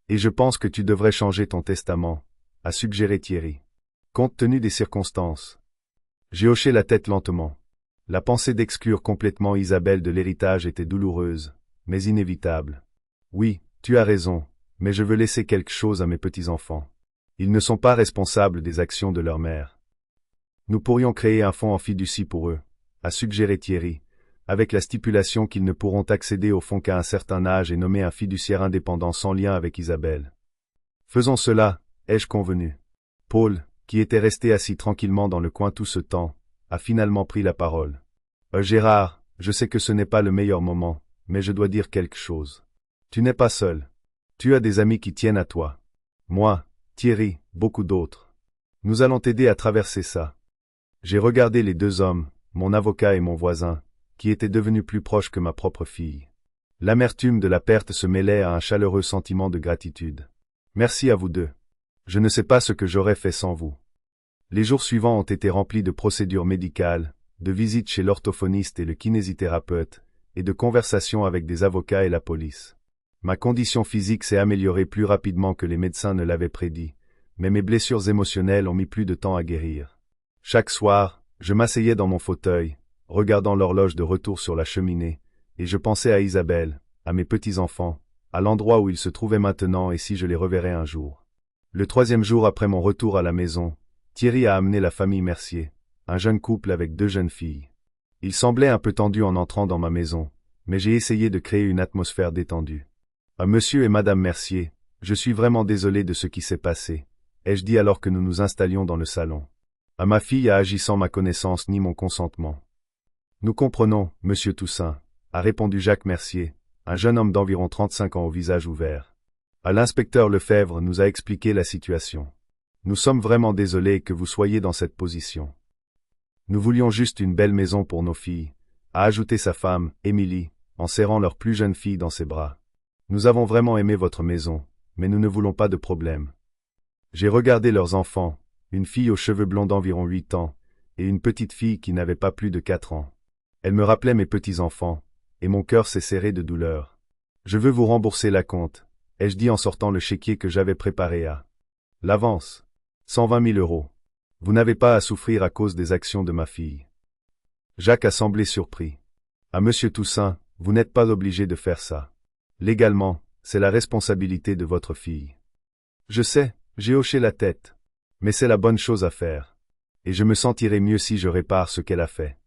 Et je pense que tu devrais changer ton testament, a suggéré Thierry. Compte tenu des circonstances. J'ai hoché la tête lentement. La pensée d'exclure complètement Isabelle de l'héritage était douloureuse, mais inévitable. Oui, tu as raison, mais je veux laisser quelque chose à mes petits-enfants. Ils ne sont pas responsables des actions de leur mère. Nous pourrions créer un fonds en fiducie pour eux, a suggéré Thierry, avec la stipulation qu'ils ne pourront accéder au fonds qu'à un certain âge et nommer un fiduciaire indépendant sans lien avec Isabelle. Faisons cela, ai-je convenu. Paul, qui était resté assis tranquillement dans le coin tout ce temps, a finalement pris la parole. Gérard, je sais que ce n'est pas le meilleur moment, mais je dois dire quelque chose. Tu n'es pas seul. Tu as des amis qui tiennent à toi. Moi, Thierry, beaucoup d'autres. Nous allons t'aider à traverser ça. J'ai regardé les 2 hommes, mon avocat et mon voisin, qui étaient devenus plus proches que ma propre fille. L'amertume de la perte se mêlait à un chaleureux sentiment de gratitude. Merci à vous 2. Je ne sais pas ce que j'aurais fait sans vous. Les jours suivants ont été remplis de procédures médicales, de visites chez l'orthophoniste et le kinésithérapeute, et de conversations avec des avocats et la police. Ma condition physique s'est améliorée plus rapidement que les médecins ne l'avaient prédit, mais mes blessures émotionnelles ont mis plus de temps à guérir. Chaque soir, je m'asseyais dans mon fauteuil, regardant l'horloge de retour sur la cheminée, et je pensais à Isabelle, à mes petits-enfants, à l'endroit où ils se trouvaient maintenant et si je les reverrais un jour. Le 3e jour après mon retour à la maison, Thierry a amené la famille Mercier, un jeune couple avec 2 jeunes filles. Il semblait un peu tendu en entrant dans ma maison, mais j'ai essayé de créer une atmosphère détendue. À monsieur et madame Mercier, je suis vraiment désolé de ce qui s'est passé, ai-je dit alors que nous nous installions dans le salon. À ma fille a agi sans ma connaissance ni mon consentement. Nous comprenons, monsieur Toussaint, a répondu Jacques Mercier, un jeune homme d'environ 35 ans au visage ouvert. À l'inspecteur Lefebvre nous a expliqué la situation. Nous sommes vraiment désolés que vous soyez dans cette position. Nous voulions juste une belle maison pour nos filles, a ajouté sa femme, Émilie, en serrant leur plus jeune fille dans ses bras. Nous avons vraiment aimé votre maison, mais nous ne voulons pas de problème. J'ai regardé leurs enfants, une fille aux cheveux blonds d'environ 8 ans, et une petite fille qui n'avait pas plus de 4 ans. Elle me rappelait mes petits-enfants, et mon cœur s'est serré de douleur. Je veux vous rembourser la compte, ai-je dit en sortant le chéquier que j'avais préparé à l'avance. 120 000 €. Vous n'avez pas à souffrir à cause des actions de ma fille. Jacques a semblé surpris. À monsieur Toussaint, vous n'êtes pas obligé de faire ça. Légalement, c'est la responsabilité de votre fille. Je sais, j'ai hoché la tête. Mais c'est la bonne chose à faire. Et je me sentirai mieux si je répare ce qu'elle a fait.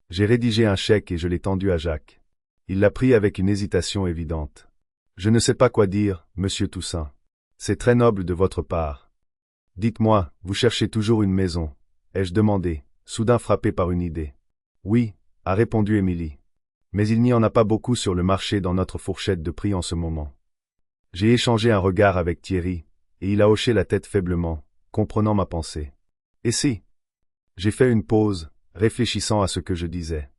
J'ai rédigé un chèque et je l'ai tendu à Jacques. Il l'a pris avec une hésitation évidente. Je ne sais pas quoi dire, monsieur Toussaint. C'est très noble de votre part. Dites-moi, vous cherchez toujours une maison, ai-je demandé, soudain frappé par une idée. Oui, a répondu Émilie. Mais il n'y en a pas beaucoup sur le marché dans notre fourchette de prix en ce moment. J'ai échangé un regard avec Thierry, et il a hoché la tête faiblement, comprenant ma pensée. Et si? J'ai fait une pause, réfléchissant à ce que je disais.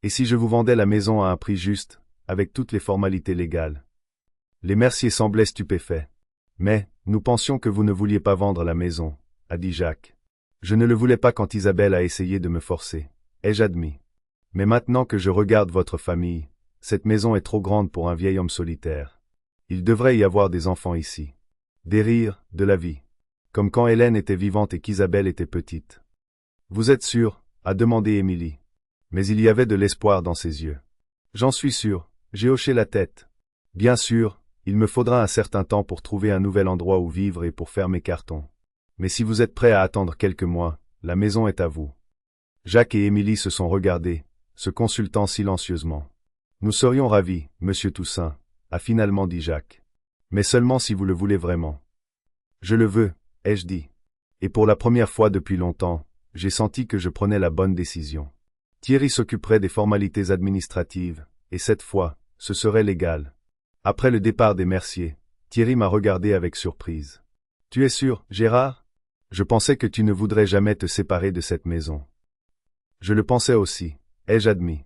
Et si je vous vendais la maison à un prix juste, avec toutes les formalités légales? Les Mercier semblaient stupéfaits. Mais, nous pensions que vous ne vouliez pas vendre la maison, a dit Jacques. Je ne le voulais pas quand Isabelle a essayé de me forcer, ai-je admis. Mais maintenant que je regarde votre famille, cette maison est trop grande pour un vieil homme solitaire. Il devrait y avoir des enfants ici. Des rires, de la vie. Comme quand Hélène était vivante et qu'Isabelle était petite. Vous êtes sûr, a demandé Émilie. Mais il y avait de l'espoir dans ses yeux. J'en suis sûr, j'ai hoché la tête. Bien sûr, il me faudra un certain temps pour trouver un nouvel endroit où vivre et pour faire mes cartons. Mais si vous êtes prêt à attendre quelques mois, la maison est à vous. Jacques et Émilie se sont regardés, se consultant silencieusement. Nous serions ravis, monsieur Toussaint, a finalement dit Jacques. Mais seulement si vous le voulez vraiment. Je le veux, ai-je dit. Et pour la première fois depuis longtemps, j'ai senti que je prenais la bonne décision. Thierry s'occuperait des formalités administratives, et cette fois, ce serait légal. Après le départ des Mercier, Thierry m'a regardé avec surprise. Tu es sûr, Gérard? Je pensais que tu ne voudrais jamais te séparer de cette maison. Je le pensais aussi, ai-je admis.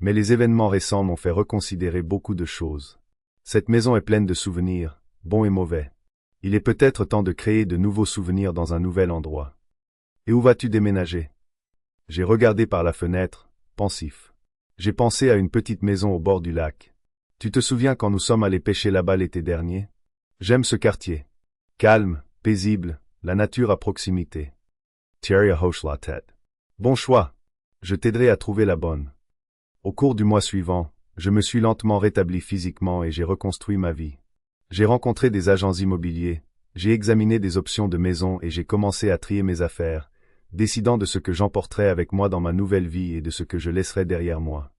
Mais les événements récents m'ont fait reconsidérer beaucoup de choses. Cette maison est pleine de souvenirs, bons et mauvais. Il est peut-être temps de créer de nouveaux souvenirs dans un nouvel endroit. Et où vas-tu déménager? J'ai regardé par la fenêtre, pensif. J'ai pensé à une petite maison au bord du lac. Tu te souviens quand nous sommes allés pêcher là-bas l'été dernier? J'aime ce quartier. Calme, paisible, la nature à proximité. Thierry hoche la tête. Bon choix. Je t'aiderai à trouver la bonne. Au cours du mois suivant, je me suis lentement rétabli physiquement et j'ai reconstruit ma vie. J'ai rencontré des agents immobiliers, j'ai examiné des options de maison et j'ai commencé à trier mes affaires, décidant de ce que j'emporterais avec moi dans ma nouvelle vie et de ce que je laisserais derrière moi.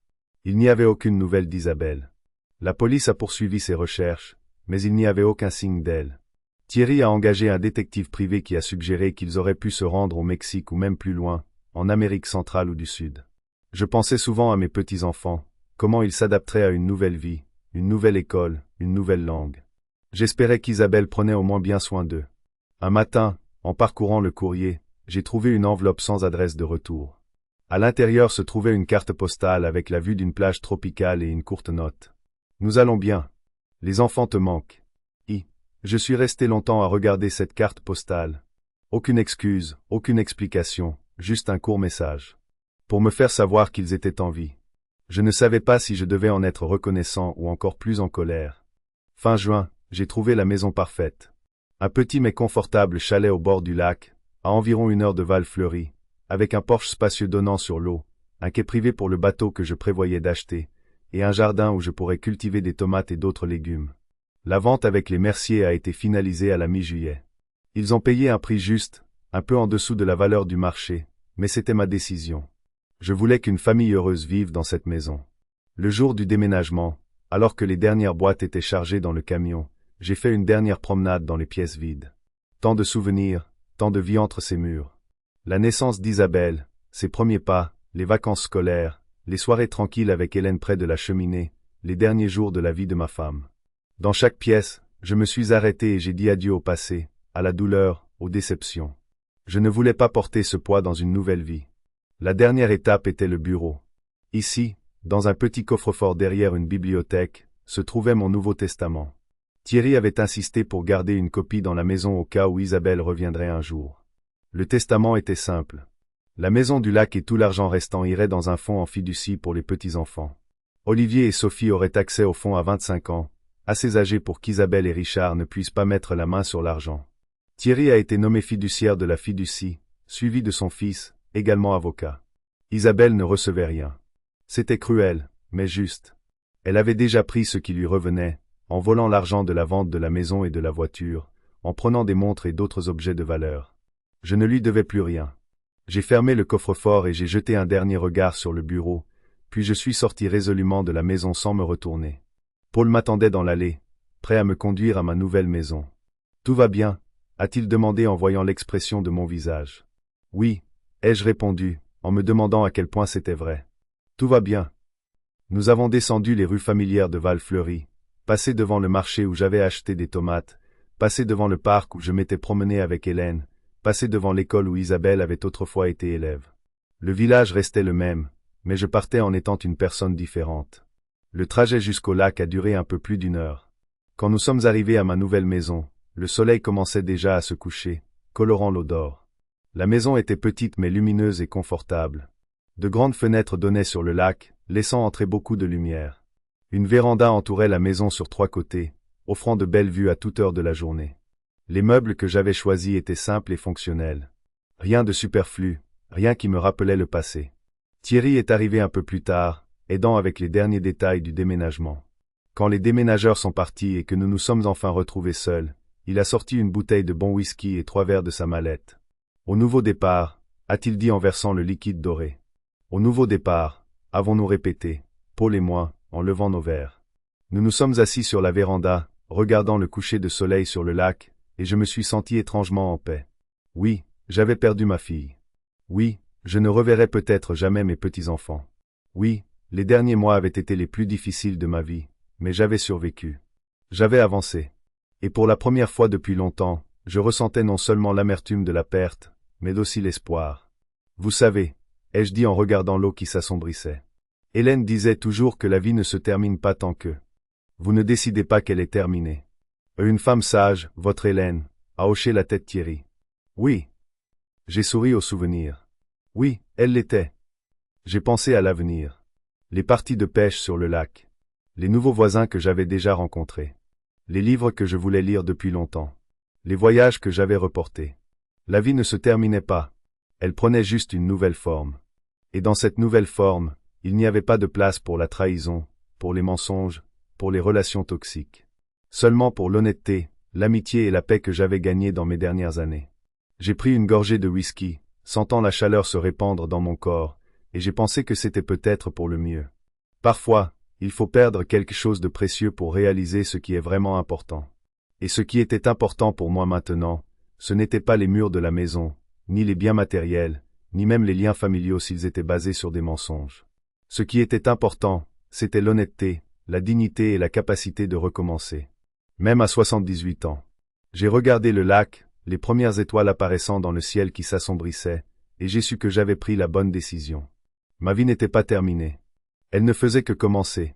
Il n'y avait aucune nouvelle d'Isabelle. La police a poursuivi ses recherches, mais il n'y avait aucun signe d'elle. Thierry a engagé un détective privé qui a suggéré qu'ils auraient pu se rendre au Mexique ou même plus loin, en Amérique centrale ou du Sud. Je pensais souvent à mes petits-enfants, comment ils s'adapteraient à une nouvelle vie, une nouvelle école, une nouvelle langue. J'espérais qu'Isabelle prenait au moins bien soin d'eux. Un matin, en parcourant le courrier, j'ai trouvé une enveloppe sans adresse de retour. À l'intérieur se trouvait une carte postale avec la vue d'une plage tropicale et une courte note. Nous allons bien. Les enfants te manquent. Je suis resté longtemps à regarder cette carte postale. Aucune excuse, aucune explication, juste un court message. pour me faire savoir qu'ils étaient en vie. Je ne savais pas si je devais en être reconnaissant ou encore plus en colère. Fin juin, j'ai trouvé la maison parfaite. Un petit mais confortable chalet au bord du lac, à environ 1 heure de Val-Fleury, avec un porche spacieux donnant sur l'eau, un quai privé pour le bateau que je prévoyais d'acheter, et un jardin où je pourrais cultiver des tomates et d'autres légumes. La vente avec les Mercier a été finalisée à la mi-juillet. Ils ont payé un prix juste, un peu en dessous de la valeur du marché, mais c'était ma décision. Je voulais qu'une famille heureuse vive dans cette maison. Le jour du déménagement, alors que les dernières boîtes étaient chargées dans le camion, j'ai fait une dernière promenade dans les pièces vides. Tant de souvenirs, tant de vie entre ces murs. La naissance d'Isabelle, ses premiers pas, les vacances scolaires, les soirées tranquilles avec Hélène près de la cheminée, les derniers jours de la vie de ma femme. Dans chaque pièce, je me suis arrêté et j'ai dit adieu au passé, à la douleur, aux déceptions. Je ne voulais pas porter ce poids dans une nouvelle vie. La dernière étape était le bureau. Ici, dans un petit coffre-fort derrière une bibliothèque, se trouvait mon Nouveau Testament. Thierry avait insisté pour garder une copie dans la maison au cas où Isabelle reviendrait un jour. Le testament était simple. La maison du lac et tout l'argent restant iraient dans un fonds en fiducie pour les petits-enfants. Olivier et Sophie auraient accès au fonds à 25 ans, assez âgés pour qu'Isabelle et Richard ne puissent pas mettre la main sur l'argent. Thierry a été nommé fiduciaire de la fiducie, suivi de son fils, également avocat. Isabelle ne recevait rien. C'était cruel, mais juste. Elle avait déjà pris ce qui lui revenait, en volant l'argent de la vente de la maison et de la voiture, en prenant des montres et d'autres objets de valeur. Je ne lui devais plus rien. J'ai fermé le coffre-fort et j'ai jeté un dernier regard sur le bureau, puis je suis sorti résolument de la maison sans me retourner. Paul m'attendait dans l'allée, prêt à me conduire à ma nouvelle maison. « Tout va bien ?» a-t-il demandé en voyant l'expression de mon visage. « Oui », ai-je répondu, en me demandant à quel point c'était vrai. « Tout va bien. » Nous avons descendu les rues familières de Val-Fleury, passé devant le marché où j'avais acheté des tomates, passé devant le parc où je m'étais promené avec Hélène, passé devant l'école où Isabelle avait autrefois été élève. Le village restait le même, mais je partais en étant une personne différente. Le trajet jusqu'au lac a duré un peu plus d'1 heure. Quand nous sommes arrivés à ma nouvelle maison, le soleil commençait déjà à se coucher, colorant l'eau d'or. La maison était petite mais lumineuse et confortable. De grandes fenêtres donnaient sur le lac, laissant entrer beaucoup de lumière. Une véranda entourait la maison sur 3 côtés, offrant de belles vues à toute heure de la journée. Les meubles que j'avais choisis étaient simples et fonctionnels. Rien de superflu, rien qui me rappelait le passé. Thierry est arrivé un peu plus tard, aidant avec les derniers détails du déménagement. Quand les déménageurs sont partis et que nous nous sommes enfin retrouvés seuls, il a sorti une bouteille de bon whisky et 3 verres de sa mallette. « Au nouveau départ », a-t-il dit en versant le liquide doré. « Au nouveau départ », avons-nous répété, Paul et moi, en levant nos verres. Nous nous sommes assis sur la véranda, regardant le coucher de soleil sur le lac, et je me suis senti étrangement en paix. Oui, j'avais perdu ma fille. Oui, je ne reverrai peut-être jamais mes petits-enfants. Oui, les derniers mois avaient été les plus difficiles de ma vie, mais j'avais survécu. J'avais avancé. Et pour la première fois depuis longtemps, je ressentais non seulement l'amertume de la perte, mais aussi l'espoir. Vous savez, ai-je dit en regardant l'eau qui s'assombrissait. Hélène disait toujours que la vie ne se termine pas tant que vous ne décidez pas qu'elle est terminée. Une femme sage, votre Hélène, a hoché la tête Thierry. Oui. J'ai souri au souvenir. Oui, elle l'était. J'ai pensé à l'avenir. Les parties de pêche sur le lac. Les nouveaux voisins que j'avais déjà rencontrés. Les livres que je voulais lire depuis longtemps. Les voyages que j'avais reportés. La vie ne se terminait pas. Elle prenait juste une nouvelle forme. Et dans cette nouvelle forme, il n'y avait pas de place pour la trahison, pour les mensonges, pour les relations toxiques. Seulement pour l'honnêteté, l'amitié et la paix que j'avais gagnées dans mes dernières années. J'ai pris une gorgée de whisky, sentant la chaleur se répandre dans mon corps, et j'ai pensé que c'était peut-être pour le mieux. Parfois, il faut perdre quelque chose de précieux pour réaliser ce qui est vraiment important. Et ce qui était important pour moi maintenant, ce n'étaient pas les murs de la maison, ni les biens matériels, ni même les liens familiaux s'ils étaient basés sur des mensonges. Ce qui était important, c'était l'honnêteté, la dignité et la capacité de recommencer. Même à 78 ans. J'ai regardé le lac, les premières étoiles apparaissant dans le ciel qui s'assombrissait, et j'ai su que j'avais pris la bonne décision. Ma vie n'était pas terminée. Elle ne faisait que commencer.